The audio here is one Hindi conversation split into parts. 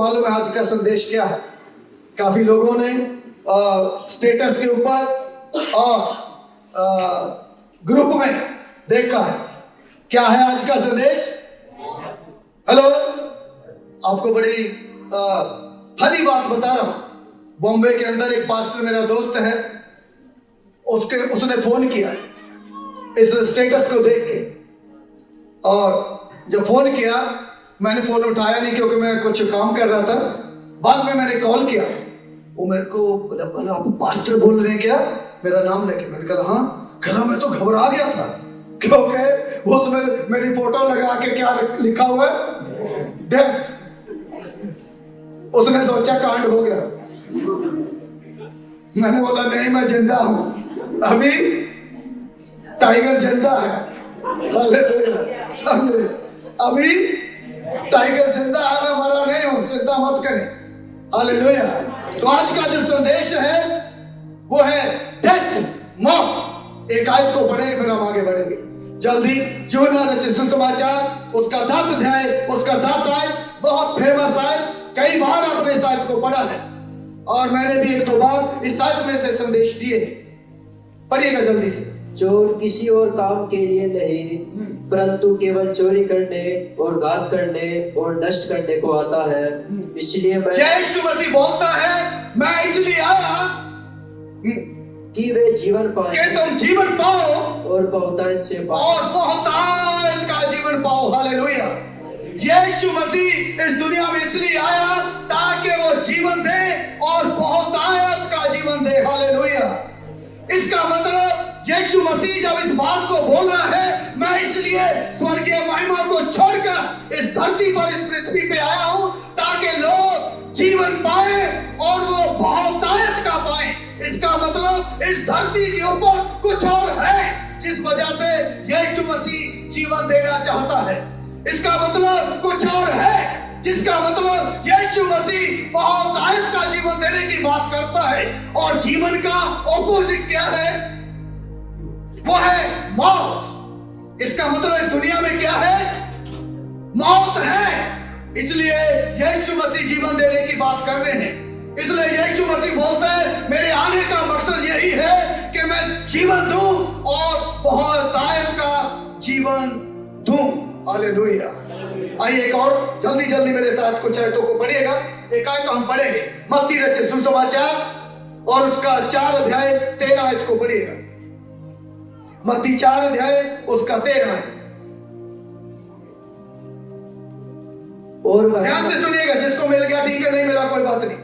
मालूम है आज का संदेश क्या है। काफी लोगों ने स्टेटस के ऊपर और ग्रुप में देखा है। क्या है आज का संदेश? हेलो, आपको बड़ी फनी बात बता रहा हूं। बॉम्बे के अंदर एक पास्टर मेरा दोस्त है, उसने फोन किया इस स्टेटस को देख के, और जब फोन किया मैंने फोन उठाया नहीं क्योंकि मैं कुछ काम कर रहा था। बाद में मैंने कॉल किया, वो मेरे को बोला आप पास्टर बोल रहे हैं क्या, मेरा नाम लेके। मैंने कहा हाँ। कहना मैं तो घबरा गया था क्योंकि उसमें मेरी फोटो लगा के क्या लिखा हुआ है, डेथ। उसने सोचा कांड हो गया। मैंने बोला नहीं, मैं जिंदा हूं, अभी टाइगर जिंदा है। समझे? अभी टाइगर जिंदा है, मैं मरा नहीं हूं, चिंता मत करें। हालेलुया। तो आज का जो संदेश है वो है डेथ, मौत। एक आयत को पढ़ेंगे फिर हम आगे बढ़ेंगे जल्दी। यूहन्ना रचित सुसमाचार उसका 10 अध्याय, उसका 10 आयत बहुत फेमस आयत। कई बार आपने इस आयत को पढ़ा है और मैंने भी 1-2 बार इस आयत में से संदेश दिए हैं। पढ़िएगा जल्दी से। चोर किसी और काम के लिए नहीं, परंतु केवल चोरी करने और घात करने और नष्ट करने को आता है। इसलिए मैं यीशु मसीह बोलता है मैं इसलिए आया कि वे जीवन पाएं, कि तुम जीवन पाओ और बहुतायत से पाएं। और बहुतायत का जीवन पाओ। हालेलुया। यीशु मसीह इस दुनिया में इसलिए आया ताकि वो जीवन दे और बहुतायत का जीवन दे। हालेलुया। इसका मतलब यीशु मसीह जब इस बात को बोल रहा है मैं इसलिए स्वर्गीय महिमा को छोड़कर इस धरती पर, इस पृथ्वी पे आया हूं ताकि लोग जीवन पाए और वो बहुतायत का पाए। इसका मतलब इस धरती के ऊपर कुछ और है जिस वजह से यीशु मसीह जीवन देना चाहता है। इसका मतलब कुछ और है जिसका मतलब यीशु मसीह बहुतायत का जीवन देने की बात करता है। और जीवन का ऑपोजिट क्या है? वो है मौत। इसका मतलब इस दुनिया में क्या है? मौत है। इसलिए यीशु मसीह जीवन देने की बात कर रहे हैं। इसलिए यीशु मसीह बोलते हैं मेरे आने का मकसद यही है कि मैं जीवन दूं और बहुतायत का जीवन दूं। हालेलुया। आइए एक और जल्दी मेरे साथ कुछ आयतों को पढ़िएगा। एक आयत हम पढ़ेंगे मत्ती रचित सुसमाचार और उसका 4 अध्याय 13 आयत को पढ़िएगा। मत्ती 4 अध्याय उसका 13 आयत। और ध्यान से सुनिएगा, जिसको मिल गया ठीक है, नहीं मिला कोई बात नहीं।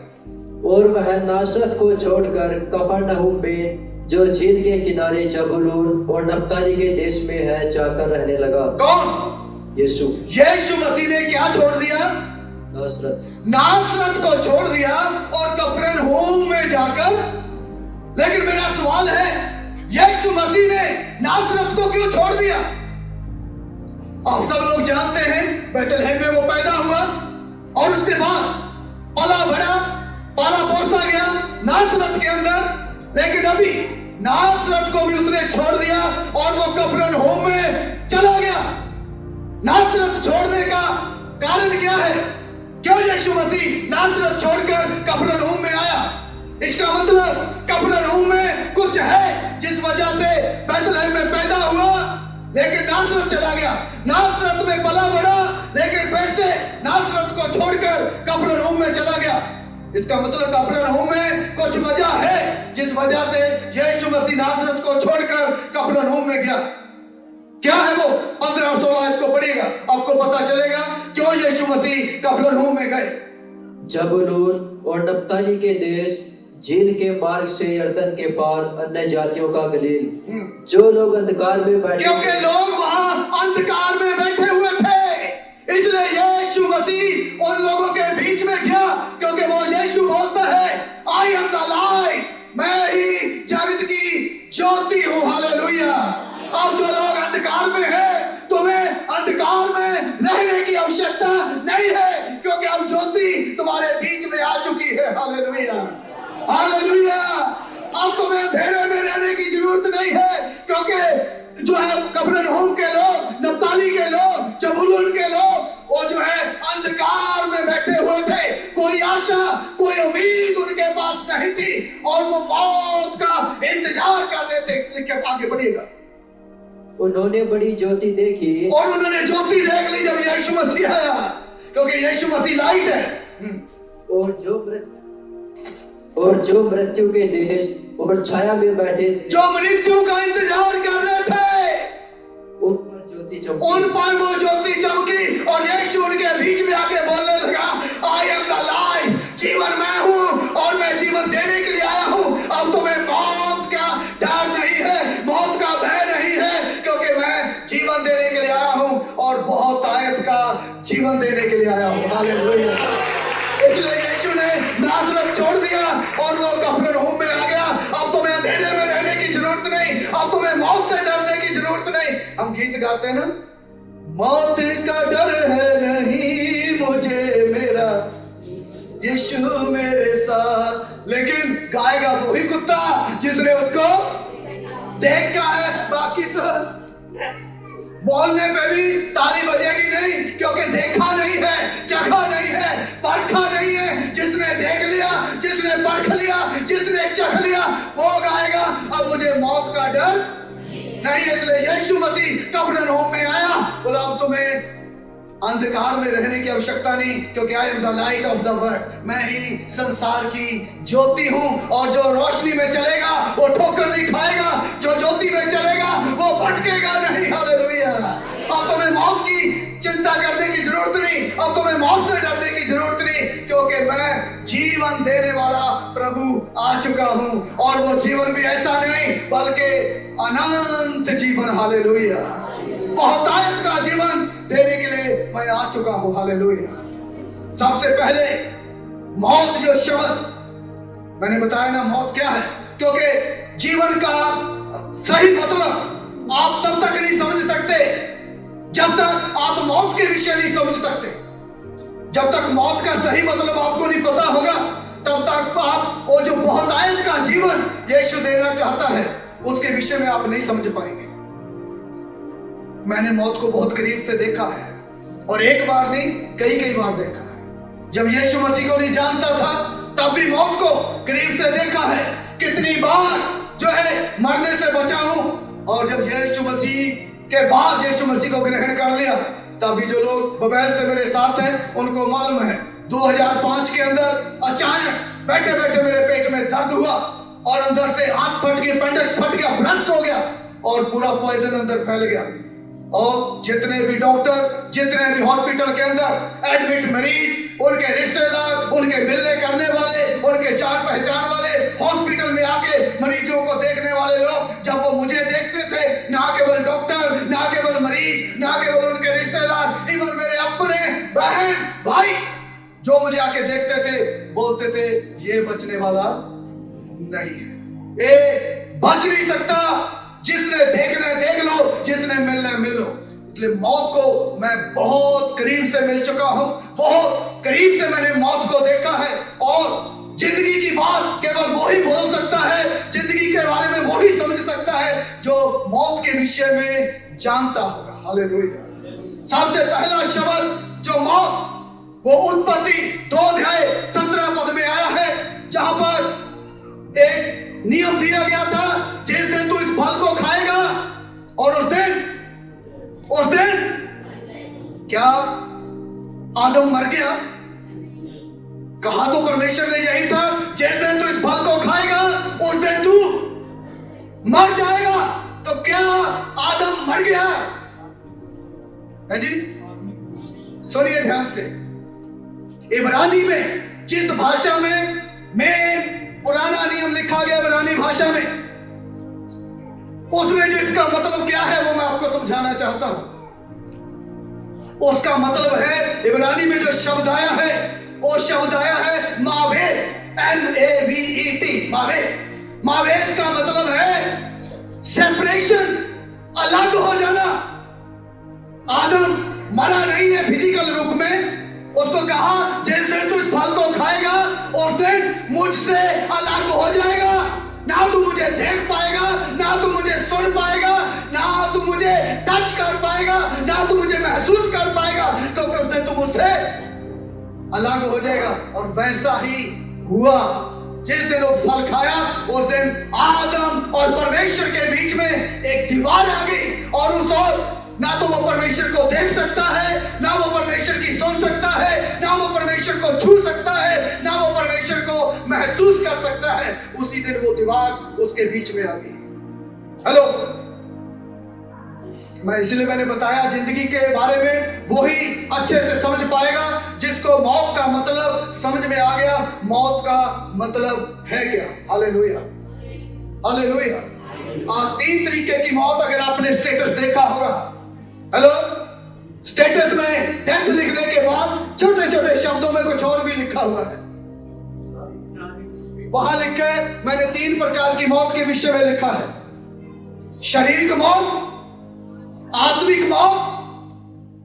और वह नासरत को छोड़कर कफरनहूम में जो झील के किनारे जबूलून और नप्ताली के देश में है जाकर रहने लगा। कौन? यीशु। यीशु मसीह ने क्या छोड़ दिया? नासरत को छोड़ दिया और कफरनहूम में जाकर। लेकिन मेरा सवाल है यीशु मसीह ने नासरत को क्यों छोड़ दिया? आप सब लोग जानते हैं बैतलहम में वो पैदा हुआ और उसके बाद पला बड़ा, पाला पोसा गया नासरत के अंदर। लेकिन अभी नासरत को भी उसने छोड़ दिया और वो कफरनहूम में चला गया। नासरत छोड़ने का कारण क्या है? क्यों यीशु मसीह नासरत छोड़कर कफरनहूम में आया? इसका मतलब कफरनहूम में कुछ है जिस वजह से बैतलहम में पैदा हुआ लेकिन नासरत चला गया। नासरत में पला बड़ा लेकिन फिर से नासरत को छोड़कर कफरनहूम में चला गया। इसका मतलब कफरनहूम में कुछ वजह है जिस वजह से यीशु मसीह नासरत को छोड़कर कफरनहूम में गया। क्या है वो? 15 और 16 आयत को पढ़िएगा, आपको पता चलेगा क्यों यीशु मसीह कफरनहूम में गए। जबूलून और नप्ताली के देश, झील के मार्ग से यरदन के पार अन्य जातियों का गलील, जो लोग अंधकार में बैठे, क्योंकि लोग वहां अंधकार में बैठे हुए थे इसलिए यीशु मसीह उन लोगों के बीच में गया। क्योंकि वो यीशु बोलता है आई एम द लाइट, मैं ही जगत की ज्योति हूं। हालेलुया। अब जो लोग अंधकार में हैं तुम्हें अंधकार में रहने की आवश्यकता नहीं है क्योंकि अब ज्योति तुम्हारे बीच में आ चुकी है। हालेलुया। हालेलुया। अब तुम्हें अंधेरे में रहने की जरूरत नहीं है क्योंकि जो है कफरनहूम के लोग, नप्ताली के लोग, जबूलून के लोग, वो जो है अंधकार में बैठे हुए थे, कोई आशा कोई उम्मीद उनके पास नहीं थी और वो मौत का इंतजार कर रहे थे। लेकिन आगे बढ़िएगा। उन्होंने बड़ी ज्योति देखी और उन्होंने ज्योति देख ली जब यीशु मसीह आया, क्योंकि यीशु मसीह लाइट है। और जो मृत्यु के देश और छाया में बैठे थे, जो मृत्यु का इंतजार कर रहे थे, उन पर ज्योति चमकी। उन पर वो ज्योति चमकी और यीशु उनके बीच में आके बोलने लगा, आई एम द लाइफ, जीवन मैं हूं और मैं जीवन देने के लिए आया हूं। अब तुम्हें मौत का डर नहीं है, मौत का भय नहीं है, क्योंकि मैं जीवन देने के लिए आया हूं और बहुत आयत का जीवन देने के लिए आया हूं। हालेलुया। इसलिए यीशु ने नासरत छोड़ दिया और वो कफरनहूम में आ गया। अब तुम्हें अंधेरे में रहने की जरूरत नहीं, अब तुम्हें मौत से डरने की जरूरत नहीं। हम गीत गाते हैं ना, मौत का डर है नहीं मुझे मेरा यीशु मेरे साथ। लेकिन गाएगा वही कुत्ता जिसने उसको देखा है। बाकी तो बोलने पे भी ताली बजेगी नहीं, क्योंकि देखा नहीं है, चखा नहीं है, परखा नहीं है। जिसने देख लिया, जिसने परख लिया, जिसने चख लिया, वो गाएगा अब मुझे मौत का डर नहीं। इसलिए यीशु मसीह कफरनहूम में आया, बोला अब तुम्हें अंधकार में रहने की आवश्यकता नहीं, क्योंकि I am the light of the world, मैं ही संसार की ज्योति हूं। और जो रोशनी में चलेगा वो ठोकर नहीं खाएगा, जो ज्योति में चलेगा वो भटकेगा नहीं। हालेलुया। अब तुम्हें मौत की चिंता करने की जरूरत नहीं, अब तुम्हें मौत से डरने की जरूरत नहीं, क्योंकि मैं जीवन देने वाला प्रभु आ चुका हूं। और वो जीवन भी ऐसा नहीं बल्कि अनंत जीवन। हालेलुया। बहुतायत का जीवन देने के लिए मैं आ चुका हूं। हालेलुया। सबसे पहले मौत जो शब्द मैंने बताया ना, मौत क्या है, क्योंकि जीवन का सही मतलब आप तब तक नहीं समझ सकते जब तक आप मौत के विषय नहीं समझ सकते। जब तक मौत का सही मतलब आपको नहीं पता होगा, तब तक आप वो जो बहुतायत का जीवन यीशु देना चाहता है उसके विषय में आप नहीं समझ पाएंगे। मैंने मौत को बहुत करीब से देखा है, और एक बार नहीं कई कई बार देखा है। जब यीशु मसीह को नहीं जानता था तब भी मौत को करीब से देखा है। कितनी बार जो है मरने से बचा हूं, और जब यीशु मसीह के बाद यीशु मसीह को ग्रहण कर लिया, तभी जो लोग बबैल से मेरे साथ हैं उनको मालूम है 2005 के अंदर अचानक बैठे बैठे मेरे पेट में दर्द हुआ और अंदर से आंख फट गई, अपेंडिक्स फट गया, ब्रस्ट हो गया और पूरा पॉइजन अंदर फैल गया। और जितने भी डॉक्टर, जितने भी हॉस्पिटल के अंदर एडमिट मरीज, उनके रिश्तेदार, उनके मिलने करने वाले, उनके जान पहचान वाले, हॉस्पिटल में आके मरीजों को देखने वाले लोग, जब वो मुझे देखते थे, ना केवल डॉक्टर, ना केवल मरीज, ना केवल उनके रिश्तेदार, इवन मेरे अपने बहन भाई जो मुझे आके देखते थे, बोलते थे ये बचने वाला नहीं है, ये बच नहीं सकता। जिसने देखना है देख लो, जिसने मिलना है मिल लो। इसलिए मौत को मैं बहुत करीब से मिल चुका हूं, बहुत करीब से मैंने मौत को देखा है। और जिंदगी की बात केवल वो ही बोल सकता है, जिंदगी के बारे में वो ही समझ सकता है जो मौत के विषय में जानता होगा। हालेलुया। सबसे पहला शब्द जो मौत, वो उत्पत्ति 2:17 में आया है, जहां पर एक नियम दिया गया था, जिस दिन तू इस फल को खाएगा और उस दिन क्या आदम मर गया? कहा तो परमेश्वर ने यही था, जिस दिन तू इस फल को खाएगा उस दिन तू मर जाएगा। तो क्या आदम मर गया है जी? सुनिए ध्यान से, इब्रानी में जिस भाषा में पुराना नियम लिखा गया, इब्रानी भाषा में, उसमें जो इसका मतलब क्या है वो मैं आपको समझाना चाहता हूं। उसका मतलब है, इब्रानी में जो शब्द आया है वो शब्द आया है मावेत, MAVET, मावेत। मावेत का मतलब है सेपरेशन, अलग हो जाना। आदम मरा नहीं है फिजिकल रूप में, उसको कहा जिस दिन तू इस फल को खाएगा उस दिन मुझसे अलग हो जाएगा। ना तू मुझे देख पाएगा, ना तू मुझे सुन पाएगा, ना तू मुझे टच कर पाएगा, ना तू मुझे महसूस कर पाएगा, क्योंकि उस दिन तुम उससे अलग हो जाएगा। और वैसा ही हुआ। जिस दिन वो फल खाया उस दिन आदम और परमेश्वर के बीच में एक दीवार आ गई, और उस ओर ना तो वो परमेश्वर को देख सकता है, ना वो परमेश्वर की सुन सकता है, ना वो परमेश्वर को छू सकता है, ना वो परमेश्वर को महसूस कर सकता है। उसी दिन वो दीवार उसके बीच में आ गई। हेलो, मैं इसलिए मैंने बताया जिंदगी के बारे में वो ही अच्छे से समझ पाएगा जिसको मौत का मतलब समझ में आ गया। मौत का मतलब है क्या? Hallelujah, hallelujah. 3 तरीके की मौत अगर आपने स्टेटस देखा होगा। हेलो, स्टेटस में डेथ लिखने के बाद छोटे छोटे शब्दों में कुछ और भी लिखा हुआ है। वहां लिख के मैंने 3 प्रकार की मौत के विषय में लिखा है। शारीरिक मौत, आत्मिक मौत,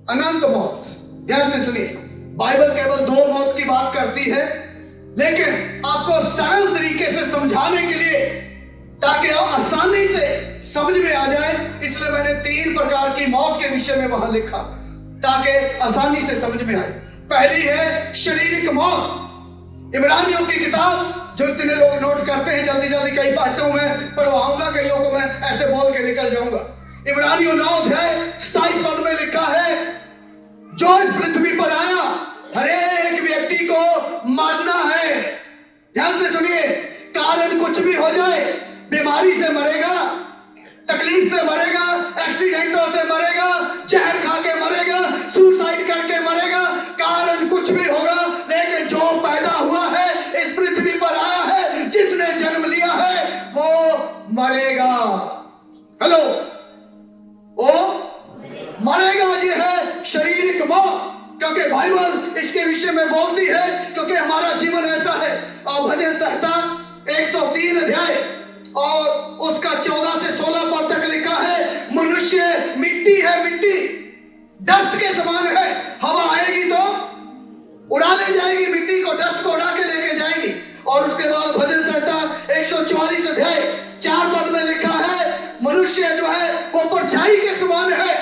अनंत मौत। ध्यान से सुनिए, बाइबल केवल 2 मौत की बात करती है, लेकिन आपको सरल तरीके से समझाने के लिए, ताकि आप आसानी से समझ में आ जाए, इसलिए मैंने 3 प्रकार की मौत के विषय में वहां लिखा, ताकि आसानी से समझ में आए। पहली है शारीरिक मौत। इब्रानियों की किताब, जो इतने लोग नोट करते हैं, जल्दी जल्दी कई बातों में पढ़वाऊंगा, कईयों को मैं ऐसे बोल के निकल जाऊंगा। इब्रानियों 9 अध्याय 27 पद में लिखा है, जो इस पृथ्वी पर आया हर एक व्यक्ति को मरना है। ध्यान से सुनिए, कारण कुछ भी हो जाए, बीमारी से मरेगा, तकलीफ से मरेगा, एक्सीडेंटों से मरेगा, जहर खा के मरेगा, सुसाइड करके मरेगा, कारण कुछ भी होगा, लेकिन जो पैदा हुआ है, इस पृथ्वी पर आया है, जिसने जन्म लिया है, वो मरेगा। हेलो, वो मरेगा। ये है शारीरिक मौत, क्योंकि बाइबल इसके विषय में बोलती है, क्योंकि हमारा जीवन ऐसा है। और भजन संहिता 103 अध्याय और उसका 14 से 16 पद तक लिखा है, मनुष्य मिट्टी है, मिट्टी डस्ट के समान है। हवा आएगी तो उड़ा ले जाएगी, मिट्टी को, डस्ट को उड़ा के लेके जाएगी। और उसके बाद भजन संहिता 144 अध्याय 4 पद में लिखा है, मनुष्य जो है वो परछाई के समान है।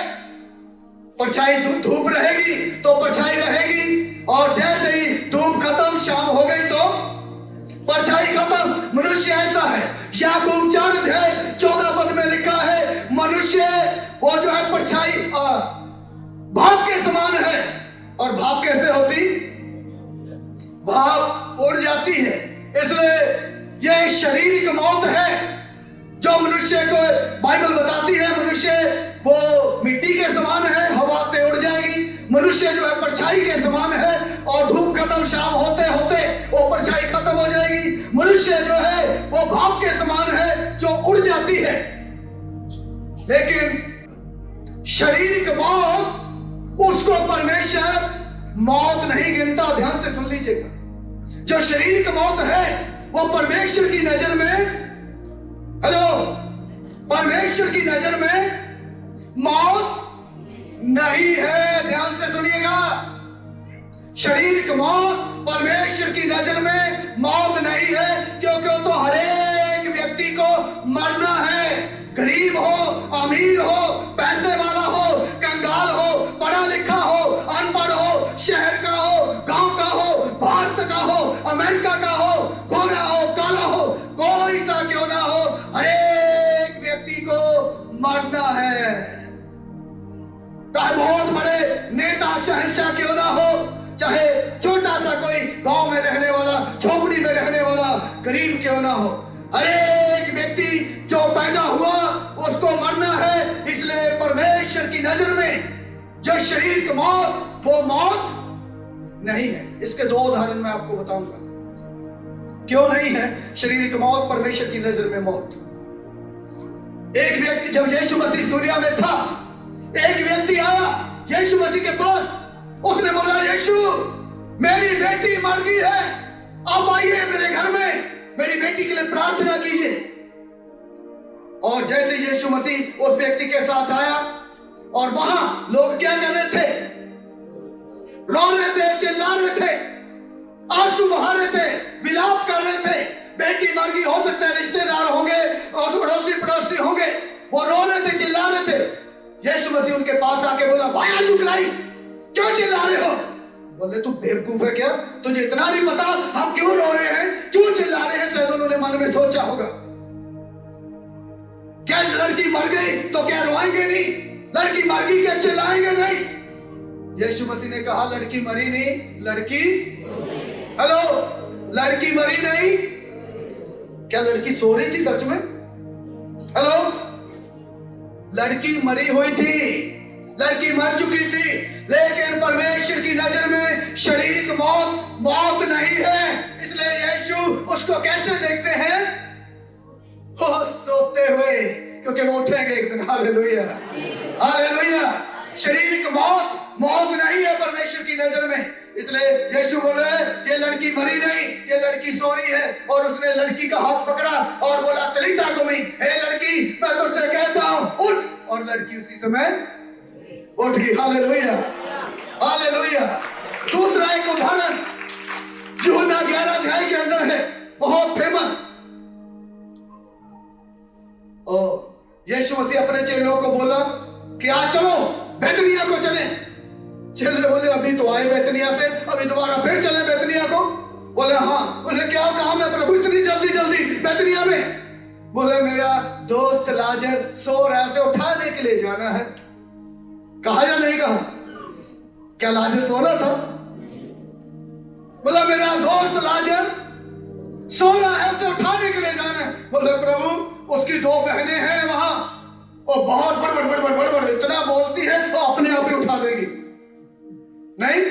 परछाई, धूप रहेगी तो परछाई रहेगी, और जैसे ही धूप खत्म, शाम हो गई तो परछाई खत्म। मनुष्य ऐसा है। याकूब 4 अध्याय 14 पद में लिखा है, मनुष्य वो जो है परछाई भाप के समान है। और भाप कैसे होती? भाप उड़ जाती है। इसलिए यह शारीरिक मौत है जो मनुष्य को बाइबल बताती है। मनुष्य वो मिट्टी के समान है, हवा पे उड़ जाएगी। मनुष्य जो है परछाई के समान है, और धूप खत्म, शाम होते होते वो परछाई खत्म हो जाएगी। मनुष्य जो है वो भाप के समान है जो उड़ जाती है। लेकिन शारीरिक मौत, उसको परमेश्वर मौत नहीं गिनता। ध्यान से सुन लीजिएगा, जो शारीरिक मौत है वो परमेश्वर की नजर में, हेलो, परमेश्वर की नजर में मौत नहीं है। ध्यान से सुनिएगा, शारीरिक मौत परमेश्वर की नजर में मौत नहीं है, क्योंकि वो तो हर एक व्यक्ति को मरना है। गरीब हो, अमीर हो, पैसे वाला हो, कंगाल हो, पढ़ा लिखा हो, अनपढ़ हो, शहर का हो, गांव का हो, भारत का हो, अमेरिका का हो, गोरा हो, काला हो, कोई सा क्यों ना हो, हर एक व्यक्ति को मरना है। चाहे बहुत बड़े नेता, शहंशाह क्यों ना हो, चाहे छोटा सा कोई गांव में रहने वाला, झोपड़ी में रहने वाला गरीब क्यों ना हो, हर एक व्यक्ति जो पैदा हुआ उसको मरना है। इसलिए परमेश्वर की नजर में जो शरीर की मौत, वो मौत नहीं है। इसके 2 उदाहरण मैं आपको बताऊंगा क्यों नहीं है शरीर की मौत परमेश्वर की नजर में मौत। एक व्यक्ति, जब यीशु मसीह इस दुनिया में था, एक व्यक्ति आया यीशु मसीह के पास, उसने बोला, यीशु मेरी बेटी मर गई है, आप आइए मेरे घर में, मेरी बेटी के लिए प्रार्थना कीजिए। और जैसे यीशु मसीह उस व्यक्ति के साथ आया, और वहां लोग क्या कर रहे थे? रो रहे थे, चिल्ला रहे थे, आंसू बहा रहे थे, विलाप कर रहे थे। बेटी मर गई, हो सकता है रिश्तेदार होंगे और पड़ोसी होंगे, वो रो रहे थे, चिल्ला रहे थे। यीशु मसीह उनके पास आके बोला, व्हाई आर यू क्राइंग? क्यों चिल्ला रहे हो? बोले तू बेवकूफ है क्या? तुझे इतना नहीं पता हम क्यों रो रहे हैं, क्यों चिल्ला रहे हैं? शायद उन्होंने मन में सोचा होगा, क्या लड़की मर गई तो क्या रोएंगे नहीं? लड़की मर गई क्या चिल्लाएंगे नहीं? यीशु मसीह ने कहा लड़की मरी नहीं, लड़की, हेलो, लड़की मरी नहीं। क्या लड़की सो रही थी सच में? हेलो, लड़की मरी हुई थी, लड़की मर चुकी थी, लेकिन परमेश्वर की नजर में शारीरिक मौत मौत नहीं है। इसलिए यीशु उसको कैसे देखते हैं? वो सोते हुए, क्योंकि वो उठेंगे एक दिन। Hallelujah, hallelujah. शारीरिक मौत मौत नहीं है परमेश्वर की नजर में। इसलिए यीशु बोल रहे हैं ये लड़की मरी नहीं, ये लड़की सो रही है। और उसने लड़की का हाथ पकड़ा और बोला तलीता कुमी, हे लड़की मैं तुझसे कहता हूं उठ। और लड़की उसी समय उठ गई। Hallelujah, hallelujah. दूसरा एक उदाहरण यूहन्ना 11 अध्याय के अंदर है, बहुत फेमस। और यीशु मसीह अपने चेलों को बोला कि आज चलो बैतनिया को चले। चेले बोले अभी तो आए बैतनिया से, अभी दोबारा फिर चले बैतनिया को? बोले हाँ। बोले क्या काम है प्रभु इतनी जल्दी जल्दी बैतनिया में? बोले मेरा दोस्त लाजर सो रहा है, उसे उठाने के लिए जाना है। कहा या नहीं कहा? क्या लाजर सो रहा था? बोला मेरा दोस्त लाजर सो रहा है, उसे उठाने के लिए जाना है। बोले प्रभु उसकी 2 बहनें हैं वहां, वो बहुत बड़ इतना बोलती है वो अपने आप ही उठा देगी। नहीं,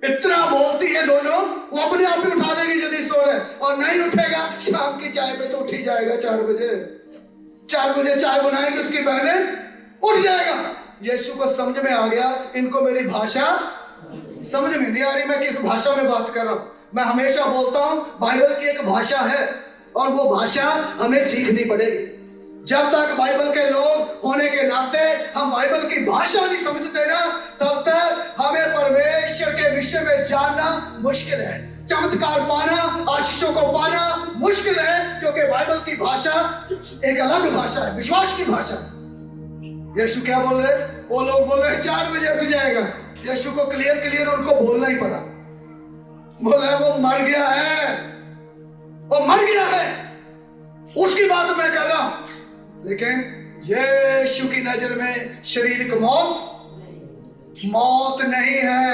इतना बोलती है दोनों, वो अपने आप ही उठा देगी यदि सो रहे। और नहीं उठेगा, शाम की चाय पे तो उठ ही जाएगा। 4 बजे चाय बनाएगी उसकी बहनें, उठ जाएगा। यीशु को समझ में आ गया इनको मेरी भाषा समझ में नहीं आ रही, मैं किस भाषा में बात कर रहा हूं। मैं हमेशा बोलता हूं बाइबल की एक भाषा है और वो भाषा हमें सीखनी पड़ेगी। जब तक बाइबल के लोग होने के नाते हम बाइबल की भाषा नहीं समझते ना, तब तक हमें परमेश्वर के विषय में जानना मुश्किल है। चमत्कार पाना, आशीषों को पाना मुश्किल है, क्योंकि बाइबल की भाषा एक अलग भाषा है, विश्वास की भाषा। यीशु क्या बोल रहे? वो लोग बोल रहे 4 बजे उठ जाएगा। यीशु को क्लियर उनको बोलना ही पड़ा। बोला वो मर गया है, वो मर गया है, उसकी बात मैं कर रहा हूं। लेकिन यीशु की नजर में शारीरिक मौत मौत नहीं है।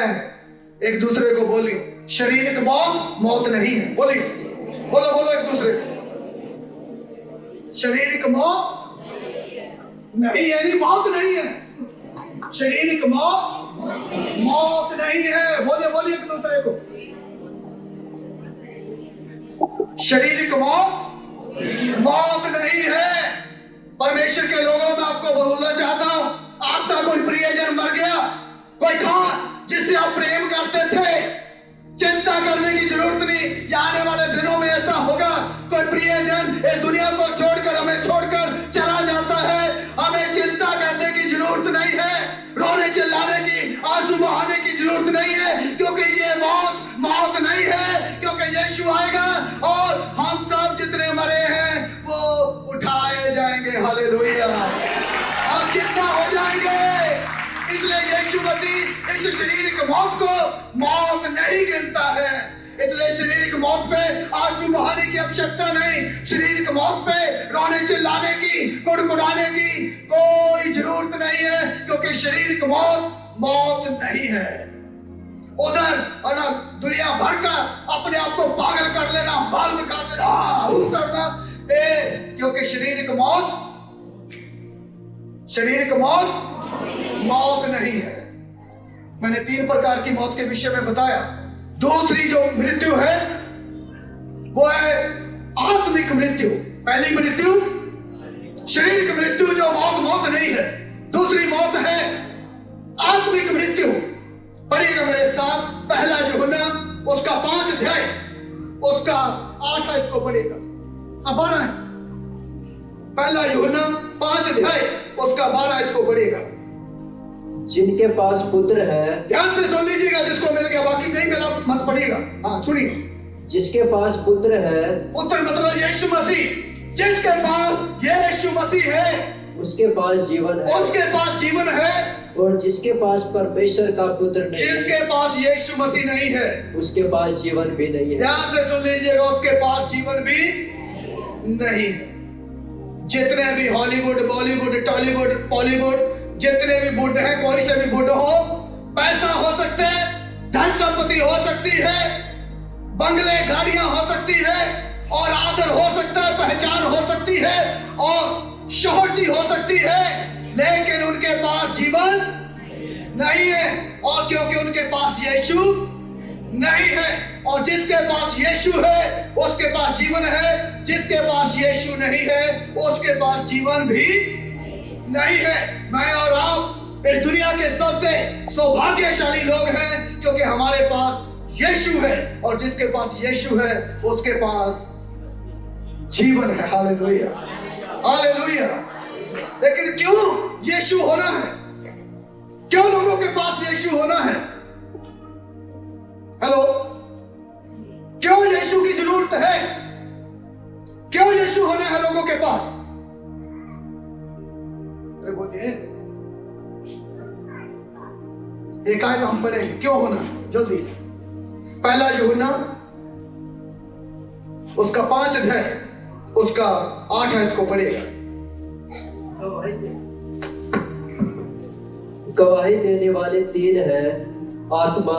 एक दूसरे को बोलिए शारीरिक मौत नहीं है। बोलिए, बोलो एक दूसरे को, शारीरिक मौत नहीं है, नहीं मौत नहीं है, शारीरिक मौत नहीं है। बोलिए एक दूसरे को, शारीरिक मौत नहीं है। परमेश्वर के लोगों में आपको बोलना चाहता हूं, आपका कोई प्रियजन मर गया, कोई खास जिससे आप प्रेम करते थे, चिंता करने की जरूरत नहीं। आने वाले दिनों में ऐसा होगा, कोई प्रियजन इस दुनिया को छोड़कर हमें छोड़कर चला जाता है, हमें चिंता करने की जरूरत नहीं है, रोने चिल्लाने की, आंसू बहाने की जरूरत नहीं है, क्योंकि ये मौत नहीं है। क्योंकि यीशु आएगा और हम सब जितने मरे हैं वो उठाए जाएंगे। हालेलुया, हम जिंदा हो जाएंगे। इसलिए यीशु मसीह इस शारीरिक मौत को मौत नहीं गिनता है। इसलिए शारीरिक मौत पे आंसू बहाने की आवश्यकता नहीं, शारीरिक मौत पे रोने चिल्लाने की, कुड़कुड़ाने की कोई जरूरत नहीं है, क्योंकि शारीरिक मौत नहीं है। उधर दुनिया भर का अपने आप को पागल कर लेना, बंद कर देना, करना, क्योंकि शारीरिक मौत नहीं है। मैंने 3 प्रकार की मौत के विषय में बताया। दूसरी जो मृत्यु है वो है आत्मिक मृत्यु। पहली मृत्यु शारीरिक मृत्यु, जो मौत नहीं है। दूसरी मौत है आत्मिक मृत्यु। पढ़िएगा मेरे साथ, पहला यूहन्ना उसका 5 अध्याय उसका 8 आयत को पढ़िएगा। अब 12 है, पहला यूहन्ना 5 अध्याय उसका 12 आयत को पढ़िएगा। जिनके पास पुत्र है, ध्यान से सुन लीजिएगा, जिसको मिल गया, बाकी नहीं मिला मत पढ़िएगा। हाँ सुनिए, जिसके पास पुत्र है, पुत्र मतलब यीशु मसीह, जिसके पास यीशु मसीह है उसके पास जीवन है, उसके पास जीवन है। और जिसके पास परमेश्वर का पुत्र नहीं है, जिसके पास यीशु मसीह नहीं है, उसके पास जीवन भी नहीं है। ध्यान से सुन लीजिएगा, उसके पास जीवन भी नहीं है। जितने भी हॉलीवुड, बॉलीवुड, टॉलीवुड, पॉलीवुड, जितने भी बुढ़ हैं, कोई से भी बुढ़ हो, पैसा हो सकता है, धन संपत्ति हो सकती है, बंगले गाड़ियां हो सकती है, और आदर हो सकता है, पहचान हो सकती है, और शोहरती हो सकती है, लेकिन उनके पास जीवन नहीं है। और क्योंकि उनके पास यीशु नहीं है। और जिसके पास यीशु है उसके पास जीवन है, जिसके पास यीशु नहीं है उसके पास जीवन भी नहीं है। मैं और आप इस दुनिया के सबसे सौभाग्यशाली लोग हैं, क्योंकि हमारे पास यीशु है, और जिसके पास यीशु है उसके पास जीवन है। Hallelujah, hallelujah. लेकिन क्यों यीशु होना है? क्यों लोगों के पास यीशु होना है? हेलो, क्यों यीशु की जरूरत है? क्यों यीशु होना है लोगों के पास? अरे बोलिए, एक आयत हम पढ़ेंगे क्यों होना है, जल्दी से। पहला यूहन्ना उसका 5 अध्याय उसका 8 आयत को पढ़ेगा। गवाही देने वाले 3 हैं, आत्मा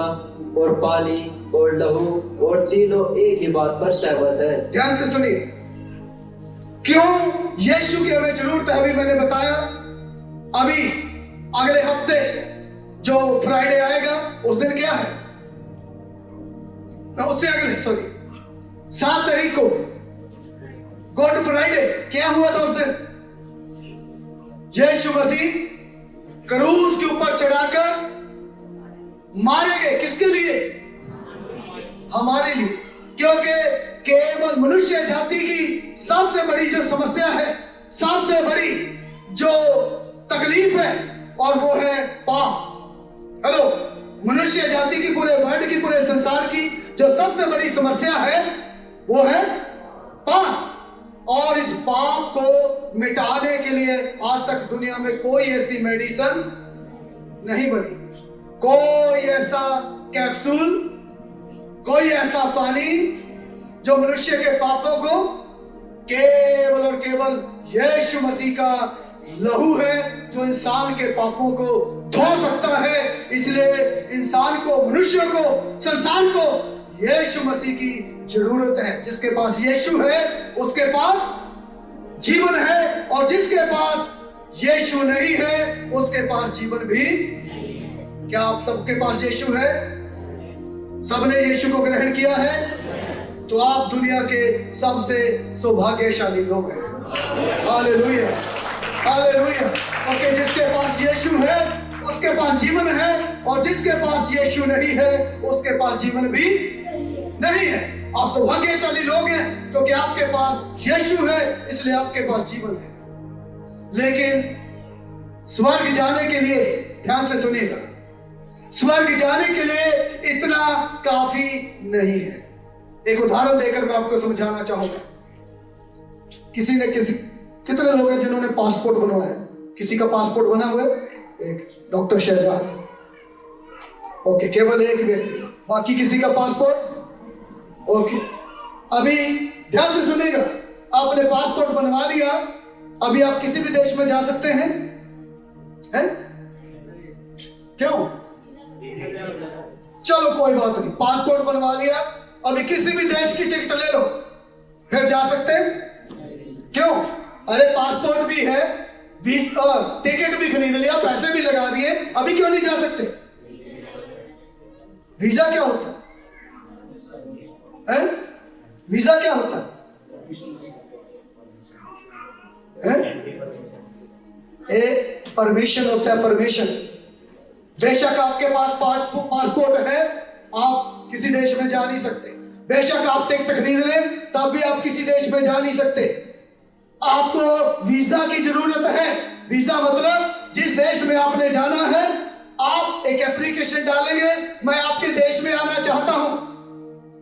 और पानी और लहू, और तीनों एक ही बात पर सहमत है। ध्यान से सुनिए, क्यों यीशु की हमें जरूरत है। अभी मैंने बताया, अभी अगले हफ्ते जो फ्राइडे आएगा उस दिन क्या है, उससे अगले 7 तारीख को गुड फ्राइडे। क्या हुआ था उस दिन? यीशु मसीह क्रूस के ऊपर चढ़ाकर मारे गए। किसके लिए? हमारे लिए। क्योंकि केवल मनुष्य जाति की सबसे बड़ी जो समस्या है, सबसे बड़ी जो तकलीफ है, और वो है पाप। हेलो, मनुष्य जाति की, पूरे वर्ल्ड की, पूरे संसार की जो सबसे बड़ी समस्या है वो है पाप। और इस पाप को मिटाने के लिए आज तक दुनिया में कोई ऐसी मेडिसिन नहीं बनी, कोई ऐसा कैप्सूल, कोई ऐसा पानी जो मनुष्य के पापों को, केवल और केवल यीशु मसीह का लहू है जो इंसान के पापों को धो सकता है। इसलिए इंसान को, मनुष्य को, संसार को यीशु मसीह की जरूरत है। जिसके पास यीशु है उसके पास जीवन है, और जिसके पास यीशु नहीं है उसके पास जीवन भी। क्या आप सबके पास यीशु है? सबने यीशु को ग्रहण किया है? तो आप दुनिया के सबसे सौभाग्यशाली लोग हैं। Hallelujah, hallelujah. क्योंकि जिसके पास यीशु है उसके पास जीवन है, और जिसके पास यीशु नहीं है उसके पास जीवन भी नहीं है। आप सौभाग्यशाली लोग हैं क्योंकि आपके पास यीशु है, इसलिए आपके पास जीवन है। लेकिन स्वर्ग जाने के लिए, ध्यान से सुनिएगा, स्वर्ग जाने के लिए इतना काफी नहीं है। एक उदाहरण देकर मैं आपको समझाना चाहूंगा। कितने लोग हैं जिन्होंने पासपोर्ट बनवाया? किसी का पासपोर्ट बना हुआ है? एक डॉक्टर शहजाद, ओके, केवल एक व्यक्ति। बाकी किसी का पासपोर्ट? ओके। अभी ध्यान से सुनिएगा, आपने पासपोर्ट बनवा लिया, अभी आप किसी भी देश में जा सकते हैं? क्यों? चलो कोई बात नहीं, पासपोर्ट बनवा लिया, अभी किसी भी देश की टिकट ले लो, फिर जा सकते हैं? क्यों? अरे पासपोर्ट भी है, टिकट भी खरीद लिया, पैसे भी लगा दिए, अभी क्यों नहीं जा सकते? वीजा क्या होता है? वीजा क्या होता है? एक परमिशन होता है, परमिशन। बेशक आपके पास पासपोर्ट है, आप किसी देश में जा नहीं सकते। बेशक आप टिकट खरीद लें, तब भी आप किसी देश में जा नहीं सकते। आपको वीजा की जरूरत है। वीजा मतलब जिस देश में आपने जाना है, आप एक एप्लीकेशन डालेंगे, मैं आपके देश में आना चाहता हूं।